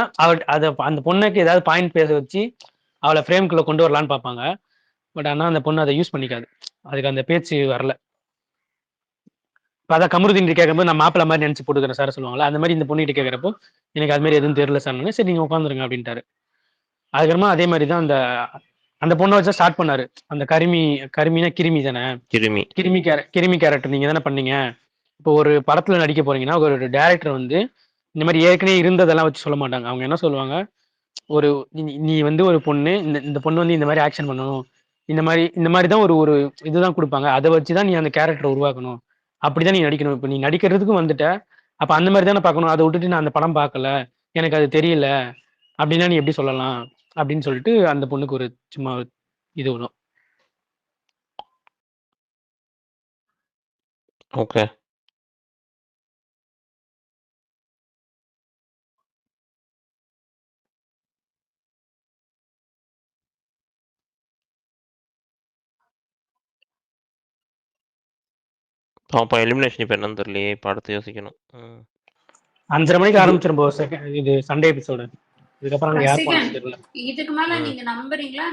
அதை அந்த பொண்ணுக்கு ஏதாவது பாயிண்ட் பேச வச்சு அவளை ஃப்ரேம்குள்ள கொண்டு வரலான்னு பார்ப்பாங்க. பட் ஆனா அந்த பொண்ணு அதை யூஸ் பண்ணிக்காது, அதுக்கு அந்த பேச்சு வரல. இப்போ அதான் கமருதீன் கேட்கும்போது நான் மாப்பிள்ள மாதிரி நினைச்சு போட்டுக்கிறேன் சார் சொல்லுவாங்களா, அந்த மாதிரி இந்த பொண்ணுகிட்ட கேட்குறப்போ எனக்கு அது மாதிரி எதுவும் தெரியல சார், சரி நீங்க உட்காந்துருங்க அப்படின்ட்டாரு. அதுக்கப்புறமா அதே மாதிரி தான் அந்த அந்த பொண்ணை வச்சா ஸ்டார்ட் பண்ணாரு. அந்த கருமினா கிருமி தானே, கிருமி கேரக்டர் நீங்க தானே பண்ணீங்க. இப்போ ஒரு படத்துல நடிக்க போறீங்கன்னா ஒரு டைரக்டர் வந்து இந்த மாதிரி ஏற்கனவே இருந்ததெல்லாம் வச்சு சொல்ல மாட்டாங்க. அவங்க என்ன சொல்லுவாங்க, ஒரு நீ வந்து ஒரு பொண்ணு, இந்த பொண்ணு வந்து இந்த மாதிரி ஆக்ஷன் பண்ணணும், இந்த மாதிரி தான் ஒரு ஒரு இதுதான் கொடுப்பாங்க. அதை வச்சுதான் நீ அந்த கேரக்டரை உருவாக்கணும், அப்படிதான் நீ நடிக்கணும். இப்போ நீ நடிக்கிறதுக்கும் வந்துட்ட, அப்ப அந்த மாதிரி தானே பார்க்கணும். அதை விட்டுட்டு நான் அந்த படம் பார்க்கல, எனக்கு அது தெரியல அப்படின்னா நீ எப்படி சொல்லலாம் அப்படின்னு சொல்லிட்டு அந்த பொண்ணுக்கு ஒரு சும்மா இது வரும். ஓகே. அப்போ எலிமினேஷன் இப்போ என்னன்னு தெரியலையே, இப்போ அடுத்து யோசிக்கணும். 5:30 மணிக்கு ஆரம்பிச்சிரும் போது இது சண்டே எபிசோடு. இதுக்கப்புறம் யார் போனாலும் தெரியல. இதுக்கு மேல நீங்க நம்புறீங்களா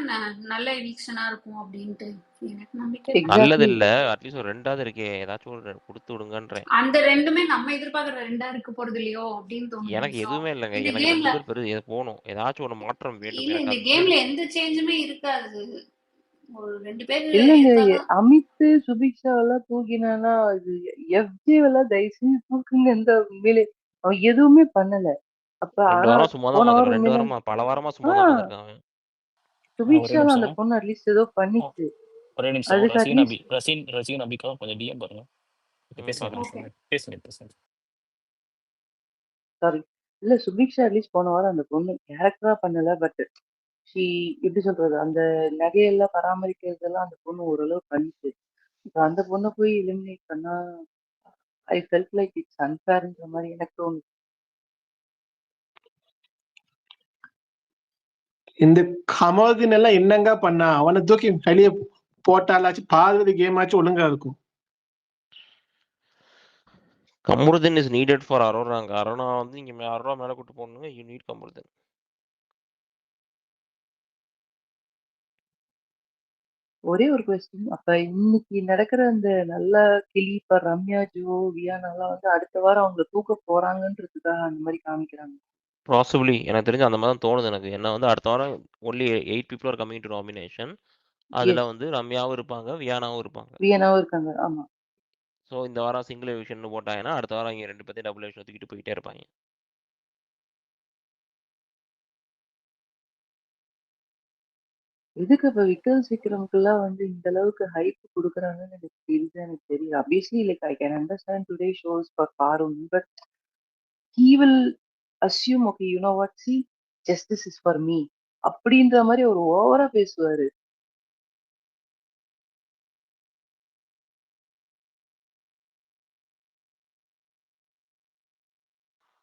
நல்ல எவிக்ஷனா இருக்கும் அப்படின்ட்டு? எனக்கு நம்பிக்கை நல்லது இல்ல, அட்லீஸ்ட் ஒரு 2ஆவது இருக்கே, ஏதாச்சும் ஒரு கொடுத்து விடுங்கன்றேன். அந்த 2மே நம்ம எதிர்பார்க்கற 2ஆ இருக்க போறது இல்லையோ அப்படின்னு தோணுது. எனக்கு எதுவுமே இல்லைங்க, இந்த எனக்கு கேம்ல 2 பேர் போகணும், ஏதாச்சும் ஒரு மாற்றம் வேண்டும். இல்ல இந்த கேம்ல எந்த சேஞ்சுமே இருக்காது. ஒரு 2 பேர் இல்லங்க, அமித் சுபிக்ஷா எல்லாம் தூக்கினா இது எஃப்ஜே எல்லாம் தயவு செஞ்சு தூக்குங்க. இந்த உண்மையிலே அவன் எதுவுமே பண்ணல. அப்ப 2 வாரம் சும்மா தான் பார்த்திருக்கேன். 2 வாரமா பல வாரமா சும்மா தான் பார்த்திருக்காங்க. சுபிக்ஷா அந்த பொண்ணு அட்லீஸ்ட் ஏதோ பண்ணிச்சு. ஒரே நிமிஷம், ரசீன் அபிகா கொஞ்சம் டிஎம் பாருங்க. பேசுங்க. சாரி, இல்ல சுபிக்ஷா அட்லீஸ்ட் போன வாரம் அந்த பொண்ணு கேரக்டரா பண்ணல. பட் எப்படி சொல்றது, அந்த நகையெல்லாம் பராமரிக்கிறதெல்லாம் அந்த பொண்ணு ஓரளவு பண்ணிச்சு. இப்ப அந்த பொண்ணை போய் எலிமினேட் பண்ணா ஐ ஃபெல்ட் லைக் இட்ஸ் அன்ஃபேர்ன்ற மாதிரி எனக்கு தோணுது. இந்த கமருதீன் எல்லாம் என்னங்க பண்ணா, அவனை தூக்கி வெளியே போட்டாலாச்சும் பார்வதி கேம் ஆச்சும் ஒழுங்கா இருக்கும். கமருதீன் இஸ் நீடட் ஃபார் அரோராங்க. அரோரா வந்து இங்க அரோரா மேல கூட்டு போகணுங்க. You need Kamarudheen. ஒரே ஒரு கொஸ்டின். அப்ப இன்னைக்கு நடக்கிற அந்த நல்ல கிளி இப்ப ரம்யா, ஜோ, வியானாலாம் வந்து அடுத்த வாரம் அவங்கள தூக்க போறாங்கன்றதுக்காக அந்த மாதிரி காமிக்கிறாங்க. பாசிபிளி எனக்கு தெரிஞ்சு அந்த மாதிரி தான் தோணுது எனக்கு. என்ன வந்து அடுத்த வாரம் only 8 people are coming to nomination. அதுல எஸ். வந்து ரம்யாவும் இருப்பாங்க, வியானாவும் இருப்பாங்க. வியனாவும் இருக்காங்க. ஆமா. ஸோ இந்த வாரம் சிங்கிள் எவிஷன் போட்டாங்கன்னா அடுத்த வாரம் இங்க 2 பேர்த்தையும் டபுள் எவிஷன் தூக்கிட்டு போயிட்டே இருப்பாங்க. எதுக்கு இப்ப விக்கல்ஸ் விக்ரமுக்கெல்லாம் வந்து இந்த அளவுக்கு ஹைப் குடுக்குறாங்கன்னு எனக்கு தெரியல. Obviously, like I can understand today shows for Parun, but he will assume, okay, you know what, see, justice is for me. அப்படின்ற மாதிரி ஒரு ஓவரா பேசுவாரு.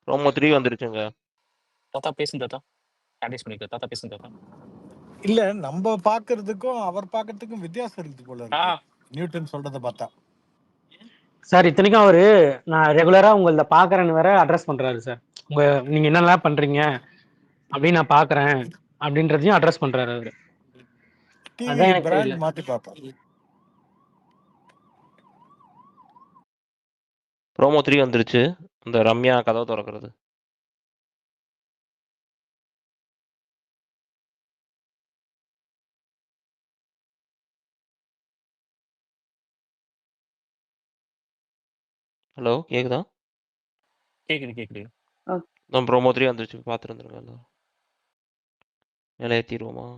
ப்ரோமோ 3 வந்துருச்சுங்க. தாத்தா பேசுங்க தாத்தா. அட்வைஸ் பண்ணிக்க தாத்தா பேசுங்க தாத்தா. இல்ல நம்ம பாக்குறதுக்கும் அவர் பாக்குறதுக்கும் வித்தியாசம் இருக்குது போல இருக்கு. நியூட்டன் சொல்றத பார்த்தா. சார் இத்தனைக்கும் அவரு நான் ரெகுலரா உங்கள பாக்குறேன்னு வேற அட்ரஸ் பண்றாரு சார். நீங்க என்னெல்லாம் பண்றீங்க அப்படின்னு நான் பாக்குறேன் அப்படின்றதையும் அட்ரஸ் பண்றாரு அவரு. டிவி பிராண்ட் மாத்தி பாப்போம். ப்ரோமோ 3 வந்துருச்சு. இந்த ரம்யா கதவை திறக்கிறது. ஹலோ கேக்குதா? கேக்குது. நான் ப்ரோமோ 3 வந்துருச்சு, பாத்துருந்துருங்க. மேலே ஏத்திடுவோமா?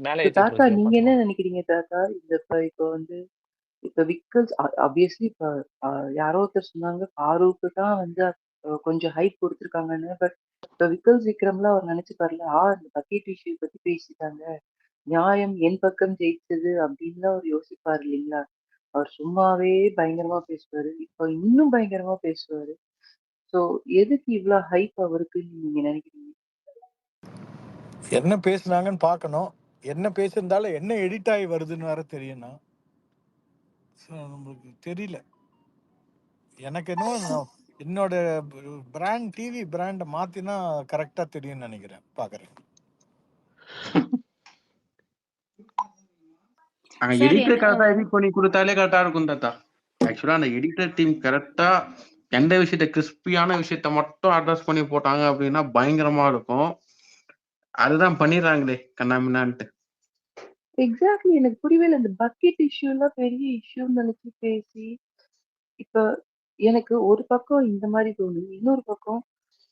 மேலே தாத்தா நீங்க என்ன நினைக்கிறீங்க தாத்தா? இப்ப வந்து இப்ப விக்கல்ஸ் ஆப்வியஸ்லி இப்ப யாரோ ஒருத்தர் சொன்னாங்க ஃபாரூக்கு தான் வந்து கொஞ்சம் ஹைப் கொடுத்துருக்காங்கன்னு. பட் இப்ப விக்கல்ஸ் விக்ரம்ல அவர் நினைச்சுப்பார்ல, இந்த பக்கெட் இஷ்யூ பத்தி பேசிட்டாங்க, நியாயம் என் பக்கம் ஜெயிச்சது அப்படின்னு அவர் யோசிப்பாரு இல்லைங்களா? அவர் சும்மாவே பயங்கரமா பேசுவாரு, இப்ப இன்னும் பயங்கரமா பேசுவாரு. சோ எதுக்கு இவ்வளவு ஹைப் அவருக்குன்னு நீங்க நினைக்கிறீங்க? என்ன பேசுனாங்கன்னு பார்க்கணும். என்ன பேசியிருந்தாலும் என்ன எடிட் ஆகி வருதுன்னு வேற தெரியணும். நம்மளுக்கு தெரியல. எனக்கு என்ன என்னோட பிராண்ட் டிவி பிராண்ட் மாத்தினா கரெக்டா தெரியும்னு நினைக்கிறேன். பாக்குறேன். எடிட்டர் கரெக்டா எடிட் பண்ணி கொடுத்தாலே கரெக்டா இருக்கும் தாத்தா. ஆக்சுவலா அந்த எடிட்டர் டீம் கரெக்டா எந்த விஷயத்த கிறிஸ்பியான விஷயத்த மட்டும் அட்ரஸ் பண்ணி போட்டாங்க அப்படின்னா பயங்கரமா இருக்கும். அதுதான் பண்ணிடுறாங்களே கண்ணாமின்னான்ட்டு. எக்ஸாக்ட்லி எனக்கு புரியவே இல்லை. இந்த பக்கெட் இஷ்யூ எல்லாம் பெரிய இஷ்யூன்னு நினைச்சு பேசி இப்ப எனக்கு ஒரு பக்கம் இந்த மாதிரி தோணுது, இன்னொரு பக்கம்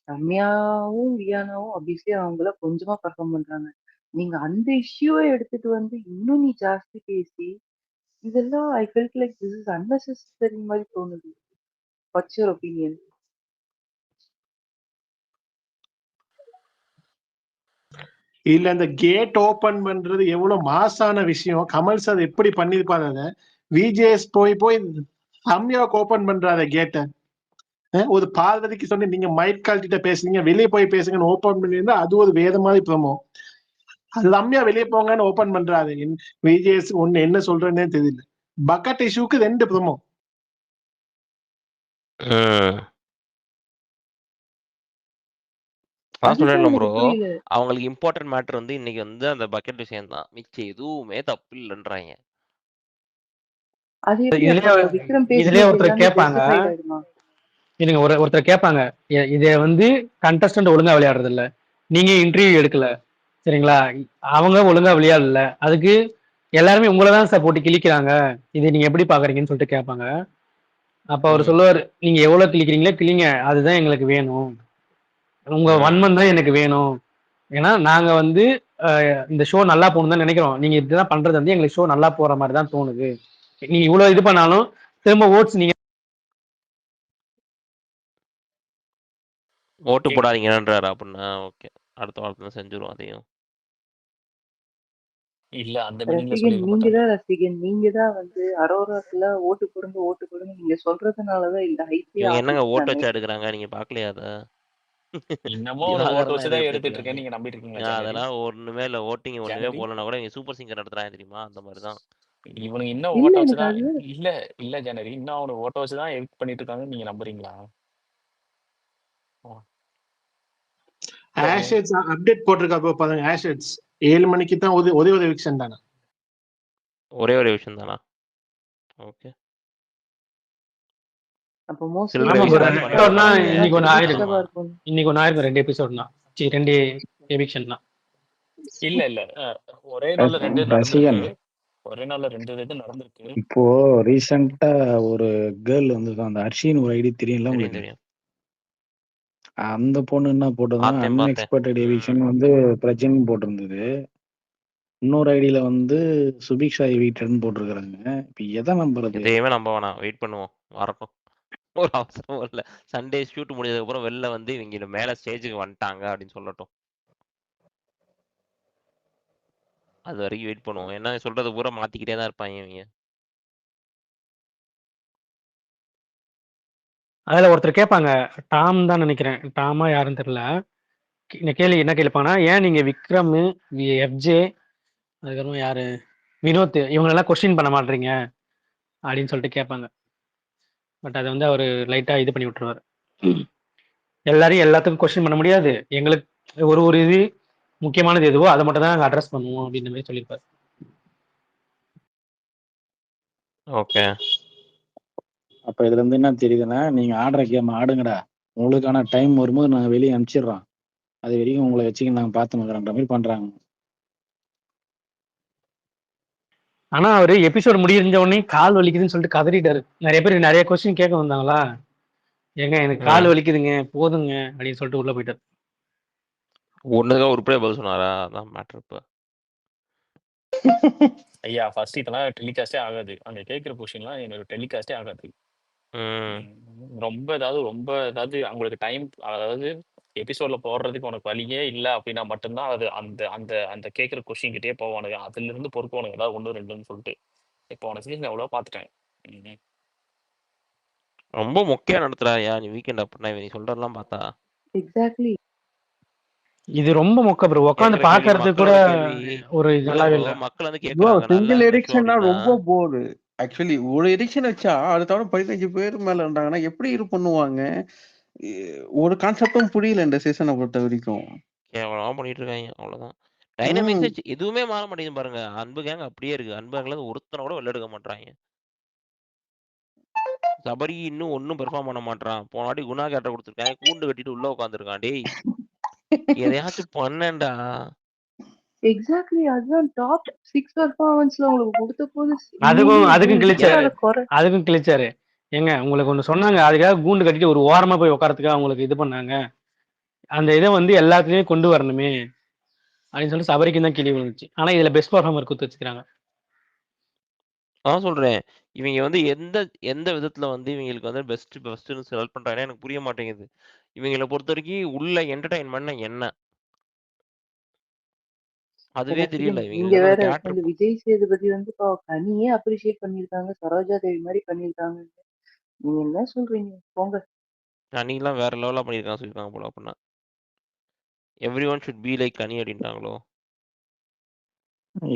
ரம்யாவும் வியானாவும் ஆப்வியஸ்லி அவங்கள கொஞ்சமா பர்ஃபார்ம் பண்றாங்க. நீங்க அந்த இஷ்யூவை எடுத்துட்டு வந்து இன்னும் நீ ஜாஸ்தி பேசி இதெல்லாம் I felt like this is unnecessary மாதிரி தோணுது. What's your opinion? இல்ல இந்த கேட் ஓபன் பண்றது எவ்வளவு மாசான விஷயம். கமல் சார் எப்படி பண்ணிருப்பாரு. அதை விஜேஎஸ் போய் ரம்யாவுக்கு ஓபன் பண்றாரு கேட்டை. ஒரு பார்வதிக்கு சொன்ன நீங்க மைக் கால்கிட்ட பேசுறீங்க, வெளியே போய் பேசுங்கன்னு ஓபன் பண்ணிருந்தா அது ஒரு வேத மாதிரி ப்ரோமோ. அது ரம்யா வெளியே போங்கன்னு ஓபன் பண்றாரு. விஜேஎஸ் ஒண்ணு என்ன சொல்றேன்னே தெரியல. பக்கெட் இஷ்யூக்கு 2 ப்ரோமோ. சொல்லலாம் ப்ரோ. அவங்களுக்கு இம்பார்ட்டன்ட் மேட்டர் வந்து இன்னைக்கு வந்து அந்த பக்கெட் விஷயம் தான். மிச்சம் எதுவுமே தப்பு இல்லைன்றாங்க. இதுலயே ஒருத்தர் கேட்பாங்க, இல்லைங்க ஒருத்தர் கேட்பாங்க, இத வந்து கண்டஸ்டன்ட் ஒழுங்கா விளையாடுறது இல்ல, நீங்க இன்டர்வியூ எடுக்கல சரிங்களா, அவங்க ஒழுங்கா விளையாடல, அதுக்கு எல்லாருமே உங்களதான் சார் போட்டு கிழிக்கிறாங்க, இது நீங்க எப்படி பாக்குறீங்கன்னு சொல்லிட்டு கேட்பாங்க. அப்ப அவர் சொல்லுவார், நீங்க எவ்வளவு கிழிக்கிறீங்களோ கிழிங்க, அதுதான் எங்களுக்கு வேணும், உங்க வன்மம் தான் எனக்கு வேணும், ஏன்னா நாங்க வந்து இந்த ஷோ நல்லா போகணும் தான் நினைக்கிறோம், நீங்க இப்படிதான் பண்றது வந்து எங்களுக்கு ஷோ நல்லா போற மாதிரி தான் தோணுது, நீங்க இவ்வளவு இது பண்ணாலும் திரும்ப ஓட்ஸ் நீங்க ஓட்டு போடாதீங்கன்றாரு. அப்படின்னா ஓகே, அடுத்த வாரத்துல செஞ்சிரும் அதையும். இல்ல அந்த ரசிகன் நீங்க தான் வந்து அரோராக்குல ஓட்டு போடுங்க நீங்க சொல்றதுனாலதான் இந்த ஹைப்பே. என்னங்க ஓட்டு வச்சா எடுக்கிறாங்க, நீங்க பாக்கலையா? அத இன்னமும் ஓட்டு வச்சு தான் எடுத்துட்டு இருக்கேன், நீங்க நம்பிட்டு இருக்கீங்களா? அதெல்லாம் ஒண்ணுமே இல்ல, ஓட்டிங் ஒண்ணுமே போலனா கூட இங்க சூப்பர் சிங்கர் நடத்துறாங்க தெரியுமா, அந்த மாதிரி தான். இவனுக்கு இன்னும் ஓட்ட வச்சுதான் இல்ல ஜனவரி இன்னும் அவனுக்கு ஓட்ட வச்சுதான் எவிக்ட் பண்ணிட்டு இருக்காங்க, நீங்க நம்புறீங்களா? ஆஷெட்ஸ் அப்டேட் போட்டிருக்கா பாருங்க. ஆஷெட்ஸ் 7 மணிக்கு தான் ஒரே ஒரு எவிக்ஷன் தானே. ஒரே ஒரு விஷயம் தானா? ஓகே. அப்ப மோஸ்ட்லி சில்லறை ஆமா ப்ரோ, விஷயம் மிஸ் தான் பண்ணிட்டு எபிசோட்னா இருப்பாங்க. இன்னைக்கு ஒன்று ஏதாச்சும் ஆயிருக்கும். டிஸ்டர்பா ஆமா. இருக்கும். இன்னைக்கு ஒன்று ஆயிருக்கும், 2 எபிசோட்னா. 2 எவிக்ஷன் தான். இல்ல இல்ல ஒரே நாள்ல 2 ரசிகன் நடந்திருக்கு. ஒரே நாள்ல 2 இது நடந்திருக்கு. இப்போ ரீசெண்டா ஒரு கேர்ள் வந்திருக்கான், அந்த அர்ஷின்னு ஒரு ஐடி தெரியும்ல தெரியும் உங்களுக்கு? தெரியும். அந்த பொண்ணு என்ன போட்டதுன்னா, பார்த்தேன் பார்த்தேன். அன்எக்ஸ்பெக்டட் எவிக்ஷன் வந்து பிரஜன் போட்டிருந்தது. இன்னொரு ஐடியில வந்து சுபிக்ஷா எவிக்டட்னு போட்டிருக்காங்க. இப்ப எதை நம்புறது? எதையுமே நம்ப வேணாம், வெயிட் பண்ணுவோம், வரட்டும். ஒரு அவசரம் இல்லை. சண்டே ஷூட் முடிஞ்சதுக்கப்புறம் வெளில வந்து இவங்க மேலே ஸ்டேஜுக்கு வந்துட்டாங்க அப்படின்னு சொல்லட்டும். அது வரைக்கும் வெயிட் பண்ணுவோம். என்ன சொல்றது பூரா மாத்திக்கிட்டே தான் இருப்பாங்க இவங்க. அதில் ஒருத்தர் கேட்பாங்க, டாம் தான் நினைக்கிறேன், டாமா யாருன்னு தெரியல. இந்த கேள்வி என்ன கேட்பாங்கன்னா, ஏன் நீங்கள் விக்ரம், எஃப்ஜே, அதுக்கப்புறம் யாரு, வினோத், இவங்களெல்லாம் கொஸ்டின் பண்ண மாட்டீங்க அப்படின்னு சொல்லிட்டு கேட்பாங்க. பட் அதை வந்து அவர் லைட்டாக இது பண்ணி விட்டுருவார். எல்லாரையும் எல்லாத்துக்கும் கொஸ்டின் பண்ண முடியாது, எங்களுக்கு ஒரு இது முக்கியமானது எதுவோ அதை மட்டும் தான் நாங்கள் அட்ரஸ் பண்ணுவோம் அப்படின்ற மாதிரி சொல்லியிருப்பார். ஓகே. அப்ப இதுல இருந்து என்ன தெரியுதுன்னா, நீங்க ஆடுற கேம் ஆடுங்கடா, உங்களுக்கான டைம் வரும்போது நாங்க வெளியே அனுப்பிச்சிடுறோம், அது வரைக்கும் உங்களை வச்சுக்க நாங்க பார்த்துக்கிறோன்ற மாதிரி பண்றாங்க. ஆனா அவரு எபிசோட் முடிஞ்ச உடனே கால் வலிக்குதுன்னு சொல்லிட்டு கதறிட்டாரு. நிறைய பேர் நிறைய கொஸ்டின் கேட்க வந்தாங்களா, ஏங்க எனக்கு கால் வலிக்குதுங்க போதுங்க அப்படின்னு சொல்லிட்டு உள்ள போயிட்டாரு. ஒண்ணுதான் உருப்படியா பதில் சொன்னாரா? அதான் மேட்டர். இப்ப ஐயா ஃபர்ஸ்ட் இதெல்லாம் டெலிகாஸ்டே ஆகாது. அங்க கேட்குற கொஸ்டின்லாம் எனக்கு டெலிகாஸ்டே ஆகாது. ரொம்ப ஏதாவது அவங்களுக்கு டைம், அதாவது எபிசோட்ல போடுறதுக்கு உனக்கு வழியே இல்லை அப்படின்னா மட்டும்தான் அது அந்த அந்த அந்த கேட்குற கொஸ்டின் கிட்டே போவானுங்க. அதுல இருந்து பொறுக்கணும் ஏதாவது 1 2ன்னு சொல்லிட்டு. இப்போ உனக்கு சீசன் எவ்வளோ பார்த்துட்டேன். ரொம்ப மொக்கையா நடத்துறாயா நீ வீக்கெண்ட் அப்படின்னா நீ சொல்றதெல்லாம் பார்த்தா. எக்ஸாக்ட்லி. இது ரொம்ப மொக்க ப்ரோ, உட்காந்து கேட்குற கேள்வி பாக்குறது கூட மக்களோட கேள்வி ஒரு இல்ல நல்லாவே ப்ரோ. இல்லை. மக்கள் வந்து ப்ரோ கேட்கறாங்க நல்லா சிங்கிள் இருந்த ஷோ எடிக்ஷன்னா அப்படின்னா. ரொம்ப போரு. ஆக்சுவலி ஒரு எடிக்ஷன் வச்சா அது தவிர 15 பேர் மேல இருந்தாங்கன்னா எப்படி இது பண்ணுவாங்க? ஒரு கான்செப்டும் புரியல இந்த சீசனை பொறுத்த வரைக்கும். கேவலமா பண்ணிட்டு இருக்காங்க, அவ்வளவுதான். டைனமிக்ஸ் எதுவுமே மாற மாட்டேங்குது பாருங்க. அன்பு கேங் அப்படியே இருக்கு. அன்பு கேங்ல ஒருத்தனை கூட வெளில எடுக்க மாட்டாங்க. சபரி இன்னும் ஒன்னும் பெர்ஃபார்ம் பண்ண மாட்டான். போன வாட்டி குணா கேட்ட கொடுத்துருக்காங்க, கூண்டு கட்டிட்டு உள்ள உட்காந்துருக்கான். டேய் எதையாச்சும் பண்ணேன்டா. எக்ஸாக்ட்லி, அதுதான் டாப் 6 பெர்ஃபார்மன்ஸ்ல உங்களுக்கு கொடுத்த போது அதுக்கும் கிழிச்சாரு. ஏங்க உங்களுக்கு ஒண்ணு சொன்னாங்க, அதுக்காக கூண்டு கட்டிட்டு ஒரு ஓரமா போய் உட்காரத்துக்காக அவங்களுக்கு இது பண்ணாங்க. அந்த இதை வந்து எல்லாத்துலயும் கொண்டு வரணுமே அப்படின்னு சொல்லிட்டு சபரிக்கு தான் கிளி விழுந்துச்சு. ஆனா இதுல பெஸ்ட் பெர்ஃபார்மர் கொடுத்து வச்சுக்கிறாங்க. நான் சொல்றேன், இவங்க வந்து எந்த எந்த விதத்துல வந்து இவங்களுக்கு வந்து பெஸ்ட்னு செலக்ட் பண்றாங்கன்னா எனக்கு புரிய மாட்டேங்குது. இவங்களை பொறுத்த வரைக்கும் உள்ள என்டர்டைன்மெண்ட்னா என்ன, அதுவே தெரியல. நீங்க இவங்க வேற தியேட்டர் இந்த விஜய் சேதுபதி வந்து கனியே அப்ரிஷியேட் பண்ணிருக்காங்க, சரோஜா தேவி மாதிரி பண்ணிருக்காங்க. நீங்க என்ன சொல்றீங்க போங்க. கனிலாம் வேற லெவலா பண்ணிருக்காங்க சொல்லிருக்காங்க போல. அப்படின்னா every one should be like கனி அப்படின்ட்டாங்களோ.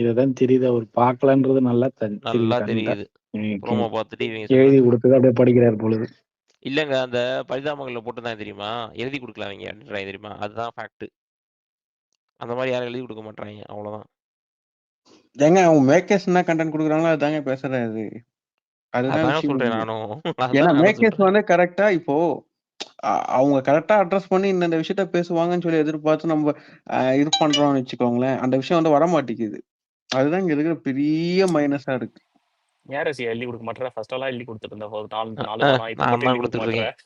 இதுதான் தெரியுது, அவர் பார்க்கலன்றது நல்லா நல்லா தெரியுது. ப்ரோமோ பார்த்துட்டு இவங்க எழுதி கொடுத்தது அப்படியே படிக்கிறார் பொழுது. இல்லங்க, அந்த பரிதாபங்கள்ல போட்டுதான் தெரியுமா, எழுதி கொடுக்கல அவங்க அப்படின்றாங்க தெரியுமா, அதுதான் ஃபேக்ட். அந்த மாதிரி யாரும் எழுதி கொடுக்க மாட்டாங்க, அவ்வளவுதான். ஏங்க அவங்க மேக்கர்ஸ் என்ன கண்டென்ட் கொடுக்குறாங்களோ அதுதாங்க பேசுறாரு. அதுதான் சொல்றேன் நானும். ஏன்னா மேக்கர்ஸ் வந்து கரெக்டா இப்போ அவங்க கரெக்டா அட்ரஸ் பண்ணி இந்த விஷயத்த பேசுவாங்கன்னு சொல்லி எதிர்பார்த்து நம்ம இது பண்றோம்னு வச்சுக்கோங்களேன், அந்த விஷயம் வந்து வர மாட்டேங்குது. அதுதான் இங்க இருக்கிற பெரிய மைனஸா இருக்கு. யார் எழுதி கொடுக்க மாட்டேற? ஃபர்ஸ்ட் எல்லாம் எழுதி கொடுத்துட்டு இருந்த 4 நான் தான் கொடுத்துட்டு இருக்கேன்.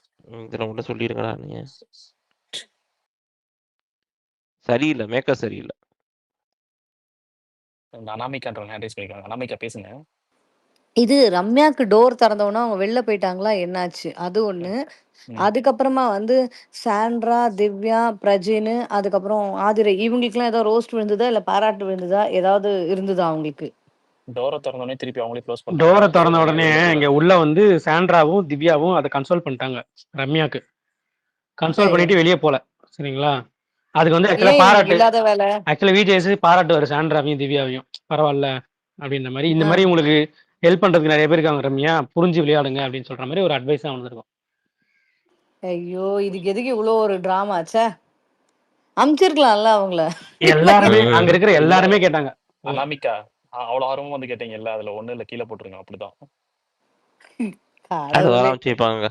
இதுல மட்டும் சொல்லிருக்கடா நீங்க. சரியில்லை, மேக்கர் சரியில்லை. அனாமிகான்றவங்க ஹேண்ட் ரைஸ் பண்ணிருக்காங்க. அனாமிகா பேசுங்க. இது ரம்யாக்கு டோர் திறந்தவொன்னே அவங்க வெளில போயிட்டாங்களா என்னாச்சு? அது ஒண்ணு. அதுக்கப்புறமா வந்து சாண்ட்ரா, திவ்யா, பிரஜின், அதுக்கப்புறம் ஆதிரை இவங்களுக்குலாம் ஏதோ ரோஸ்ட் விழுந்ததா இல்ல பாராட்டு விழுந்ததா ஏதாவது இருந்ததா அவங்களுக்கு? டோரை திறந்த உடனே திருப்பி அவங்களே க்ளோஸ் பண்ணாங்க. டோரை திறந்த உடனே இங்க உள்ள வந்து சாண்ட்ராவும் திவ்யாவும் அதை கன்சோல் பண்ணிட்டாங்க. ரம்யாக்கு கன்சோல் பண்ணிட்டு வெளியே போல. சரிங்களா? அதுக்கு வந்து ஆக்சுவலா பாராட்டு, ஆக்சுவலா விஜேஎஸ் பாராட்டுவாரு சாண்ட்ராவையும் திவ்யாவையும், பரவாயில்ல அப்படின்ற மாதிரி. இந்த மாதிரி உங்களுக்கு ஹெல்ப் பண்றதுக்கு நிறைய பேர் இருக்காங்க ரம்யா, புரிஞ்சு விளையாடுங்க அப்படின்னு சொல்ற மாதிரி ஒரு அட்வைஸா வந்திருக்கும். ஐயோ, இதுக்கு எதுக்கு இவ்வளவு ஒரு டிராமா? ச்சே, அமிச்சிருக்கலாம்ல அவங்கள. எல்லாருமே அங்க இருக்கிற எல்லாருமே கேட்டாங்க. அனாமிகா அவ்வளவு ஆர்வமா வந்து கேட்டீங்கல்ல, அதுல ஒண்ணு இல்ல, கீழே போட்டுருங்க. அப்படிதான். அது கடவுளே வர வச்சுப்பாங்க.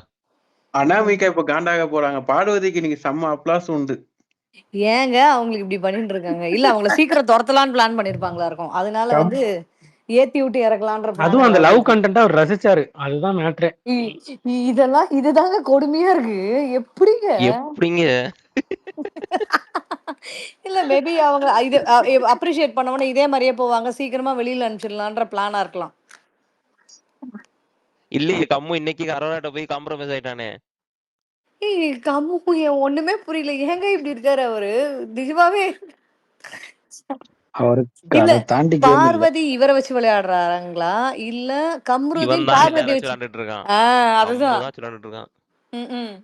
அனாமிகா இப்ப காண்டாக போறாங்க. பார்வதிக்கு நீங்க செம்ம அப்ளாஸ் உண்டு. ஏங்க அவங்களுக்கு இப்படி பண்ணிட்டு இருக்காங்க? இல்ல அவங்கள சீக்கிரம் துரத்தலான்னு பிளான் பண்ணிருப்பாங்களா இருக்கும். அதனால கம் வந்து ஏத்தி விட்டு இறக்கலான்ற பிளான் அதுவும் அந்த ஏதாவது லவ் இருக்கு. கண்டென்ட்டா அவர் ரசிச்சாரு. அதுதான் மேட்ரே. இதெல்லாம் இதுதாங்க கொடுமையா இருக்கு. எப்படிங்க? எப்படிங்க? இல்ல மேபி அவங்க இது அப்ரிஷியேட் பண்ணவொடனே இதே மாதிரியே போவாங்க, சீக்கிரமா வெளியில அனுப்பிச்சிடலான்ற பிளானா இருக்கலாம். இல்லையே, கம்மு இன்னைக்கு அரோராட்ட போய் காம்ப்ரமைஸ் ஆயிட்டானே. கம்மு ஒண்ணுமே புரியல. ஏங்க இப்படி இருக்காரு அவரு? நிஜமாவே அவருக்கு இல்ல அதை தாண்டி கேம் இல்ல. பார்வதி இவரை வச்சு விளையாடுறாங்களா இல்ல கம்ருதீன் இவன் தான் எல்லாரும் பார்வதி வச்சு வச்சு? விளையாண்டுட்டு இருக்கான். அதுதான். கம்மு தான் வச்சு விளையாண்டுட்டு இருக்கான். ம்.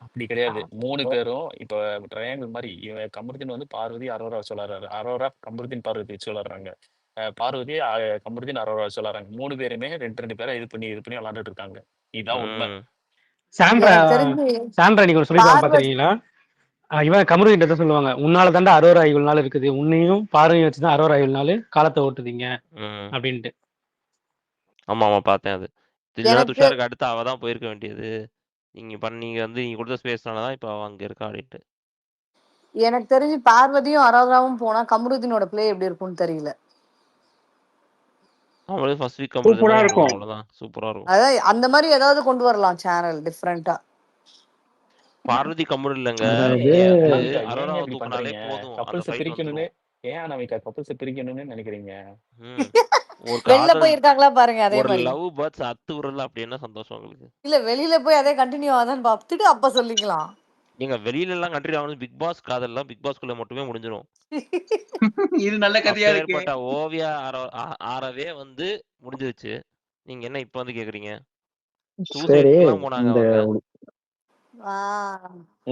அப்படி கிடையாது. 3 பேரும் இப்ப ட்ரையாங்கிள் மாதிரி கமருதீன் வந்து பார்வதி அரோரா வச்சு விளையாடுறாரு. அரோரா கமருதீன் பார்வதி வச்சு விளையாடுறாங்க. பார்வதி கமருதீன் அரோரா வச்சு விளையாடுறாங்க. 3 பேருமே 2 பேரை இது பண்ணி விளையாண்டுட்டு இருக்காங்க. இதுதான் உண்மை. சாண்ட்ரா எனக்கு தெரிஞ்சு சாண்ட்ரா நீங்க ஒரு சொல்லிருக்காங்க பார்வதி பாத்துருக்கீங்களா? இவன் கமருதீன் தான் சொல்லுவாங்க, உன்னால தாண்டா அரோரா இவ்வளவு நாள் இருக்குது, உன்னையும் பார்வையும் வச்சுதான் அரோரா இவ்வளவு நாள் காலத்தை ஓட்டுதீங்க அப்படின்ட்டு. ஆமா ஆமா பார்த்தேன். அது இல்லைன்னா எனக்கு துஷாருக்கு அடுத்து அவ தான் போயிருக்க வேண்டியது. நீங்க வந்து நீங்க கொடுத்த ஸ்பேஸ்னாலதான் இப்ப அவ அங்க இருக்கா அப்படின்ட்டு. எனக்கு தெரிஞ்சு பார்வதியும் அரோராவும் போனா கமருதீனோட பிளே எப்படி இருக்கும்னு தெரியல. அவங்களுக்கு ஃபர்ஸ்ட் வீக் சூப்பரா கம்பெனி இருக்கும். அவ்வளவுதான், சூப்பரா இருக்கும். அதான் அந்த மாதிரி ஏதாவது கொண்டு வரலாம் சேனல் டிஃப்ரெண்டா. பார்வதி கம்முனு இல்லைங்க, அதாவது வந்து அனாமிகா, ஏங்க அரோராவை இப்படி தூக்குனாலே பண்றீங்க? போதும், அந்த கப்பல்ஸை ஃபைட் பிரிக்கணும்னு வந்துரும். ஏன் அனாமிகா கப்பல்ஸை பிரிக்கணும்னு நினைக்கிறீங்க? ஒரு வெளில காதல், போயிருக்காங்களா பாருங்க அதே ஒரு மாதிரி. லவ் பேர்ட்ஸ் அத்து விடல, அப்படி என்ன சந்தோஷம் உங்களுக்கு? இல்ல வெளியில போய் அதே கண்டினியூ ஆகுதான்னு பார்த்துட்டு அப்ப சொல்லிக்கலாம். நீங்க வெளியில எல்லாம் கண்ட்ரி ஆகணும். பிக் பாஸ் காதல்லாம் பிக் பாஸ்குள்ள மட்டுமே முடிஞ்சிடும். இது நல்ல கதையா இருக்கு. அப்பேற்பட்ட ஓவியா ஆறவே வந்து முடிஞ்சிருச்சு. நீங்க என்ன இப்ப வந்து கேக்குறீங்க? சரி, சூசைட்லாம் போனாங்க இந்த அவங்க.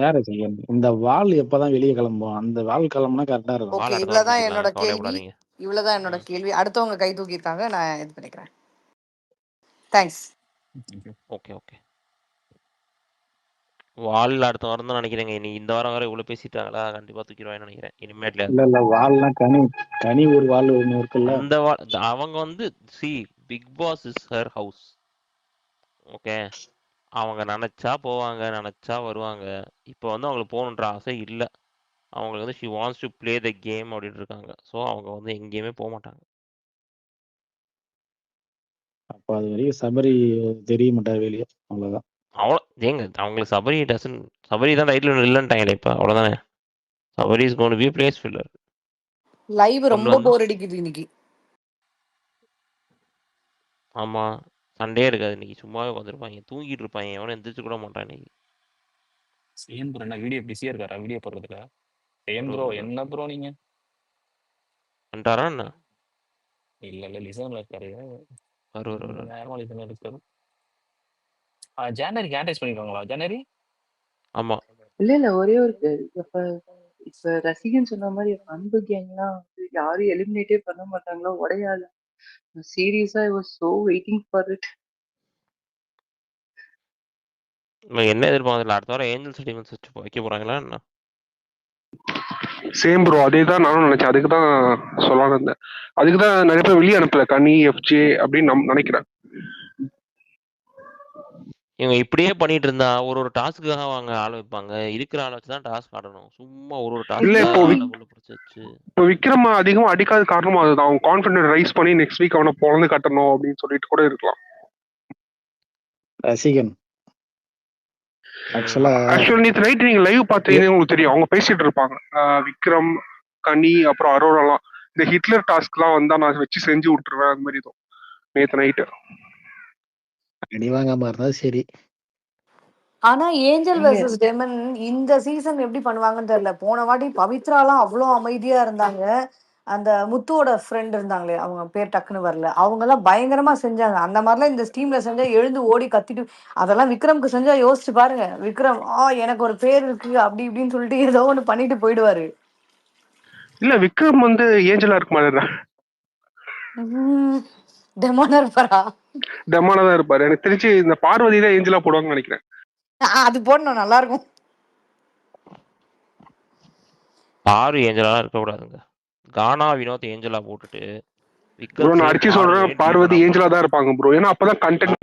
யாரு செய்யணும்? இந்த வால் எப்பதான் வெளியே கிளம்பும்? அந்த வால் கிளம்புனா கரெக்டா இருக்கும். ஓகே, வால் அடுத்த வாரம் இவ்வளவுதான் தூக்கிடலாம், என்னோட கேள்வி. கவலைப்படாதீங்க. இவ்வளவுதான் என்னோட கேள்வி. அடுத்தவங்க கை தூக்கியிருக்காங்க, நான் இது பண்ணிக்கிறேன். தேங்க்ஸ். Okay okay. வால் அடுத்த வாரம் தான் நினைக்கிறேங்க. இனி இந்த வாரம் வரை இவ்வளவு பேசிட்டாங்களா, கண்டிப்பா தூக்கிடுவாங்கன்னு நினைக்கிறேன் இனிமேட்ல. இல்ல வால்னா கனி ஒரு வால் ஒண்ணு இருக்குல்ல. அந்த அவங்க வந்து Bigg Boss is her house. Okay, அவங்க நினைச்சா போவாங்க, நினைச்சா வருவாங்க. இப்போ வந்து அவங்களுக்கு போகணுன்ற ஆசை இல்ல. அவங்களுக்கு வந்து she wants to play the game அப்படின்னு இருக்காங்க. ஸோ அவங்க வந்து எங்கேயுமே போக மாட்டாங்க. அப்ப அது வரைக்கும் சபரி தெரிய மாட்டார் வெளியே, அவ்வளவுதான். அவ்வளோ ஏங்க, அவங்களுக்கு சபரி தான் டைட்டில் இல்லைன்ட்டாங்களே இப்போ, அவ்வளோதானே. Sabari is gone to be place filler. Live ரொம்ப போர் அடிக்குது இன்னைக்கு. ஆமா, சண்டே இருக்காது இன்னைக்கு, சும்மாவே உட்காந்துருப்பாங்க, தூங்கிட்டு இருப்பாங்க, எவனும் எந்திரிச்சு கூட மாட்டான் இன்னைக்கு. சேம் ப்ரோ என்ன வீடியோ பிஸியா இருக்காரா வீடியோ போடுறதுல? சேம் ப்ரோ என்ன ப்ரோ நீங்க வந்துட்டாரா என்ன? இல்ல லிசன்ல இருக்காரு. வருவார். நேரமா லிசன்ல இருக்காரு. ஜனவரி கேண்டேஜ் பண்ணிருக்காங்களா ஜனவரி? ஆமா. இல்ல ஒரே ஒரு இப்ப ரசிகன் சொன்ன மாதிரி அன்பு கேங்லாம் வந்து யாரும் எலிமினேட்டே பண்ண மாட்டாங்களா உடையாத. சீரியஸா I was so waiting for it. என்ன எதிர்பார்க்கல, அடுத்த வாரம் ஏஞ்சல்ஸ் டீமன்ஸ் வச்சு வைக்க போறாங்களா என்ன? சேம் ப்ரோ, அதே தான் நானும் நினைச்சேன். அதுக்கு தான் சொல்லலாம்னு இருந்தேன். அதுக்கு தான் நிறைய பேர் வெளியே அனுப்பல, கனி எஃப்ஜே அப்படின்னு நினைக்கிறேன். இவங்க இப்படியே பண்ணிட்டு இருந்தா ஒரு டாஸ்க்குக்காக அவங்க ஆள் வைப்பாங்க. இருக்கிற ஆளை வச்சுதான் டாஸ்க் ஆடணும். சும்மா ஒரு இல்ல டாஸ்க் இப்போ விக்ரம் அதிகமா அடிக்காத காரணம் அதுதான். அவங்க கான்ஃபிடன்ட் ரைஸ் பண்ணி நெக்ஸ்ட் வீக் அவனை பொழந்து கட்டணும் அப்படின்னு சொல்லிட்டு கூட இருக்கலாம். ரசிகன் ஆக்சுவலா நேற்று நைட் நீங்க லைவ் பார்த்தீங்கன்னா உங்களுக்கு தெரியும், அவங்க பேசிட்டு இருப்பாங்க. விக்ரம், கனி, அப்புறம் அரோராலாம் இந்த ஹிட்லர் டாஸ்க்லாம் வந்தா நான் வச்சு செஞ்சு விட்டுருவேன், அது மாதிரி தான் நேற்று நைட்டு. அடி வாங்காம இருந்தா சரி. ஆனா ஏஞ்சல் வெர்சஸ் டெமன் இந்த சீசன் எப்படி பண்ணுவாங்கன்னு தெரியல. போன வாட்டி பவித்ராலாம் அவ்வளோ அமைதியா இருந்தாங்க. அந்த முத்துவோட ஃப்ரெண்ட் இருந்தாங்களே, அவங்க பேர் டக்குன்னு வரல, அவங்க எல்லாம் பயங்கரமா செஞ்சாங்க. அந்த மாதிரிலாம் இந்த ஸ்டீம்ல செஞ்சா எழுந்து ஓடி கத்திட்டு, அதெல்லாம் விக்ரம்க்கு செஞ்சா யோசிச்சு பாருங்க. விக்ரம் எனக்கு ஒரு பேர் இருக்கு அப்படி இப்படின்னு சொல்லிட்டு ஏதோ ஒண்ணு பண்ணிட்டு போயிடுவாரு. இல்ல விக்ரம் வந்து ஏஞ்சலா இருக்க மாதிரி டெமானா இருப்பாரா? டெமானா தான் இருப்பாரு. எனக்கு தெரிஞ்சு இந்த பார்வதி தான் ஏஞ்சலா போடுவாங்கன்னு நினைக்கிறேன். அது போடணும், நல்லா இருக்கும். பாரு ஏஞ்சலா இருக்கக்கூடாதுங்க. கானா வினோத் ஏஞ்சலா போட்டுட்டு ப்ரோ நான் விக்கல்ஸ் அடிச்சு பார்வே சொல்றேன், டீமனா பார்வதி போனான். ஏஞ்சலா தான் இருப்பாங்க ப்ரோ. ஏன்னா அப்பதான் கண்டென்ட்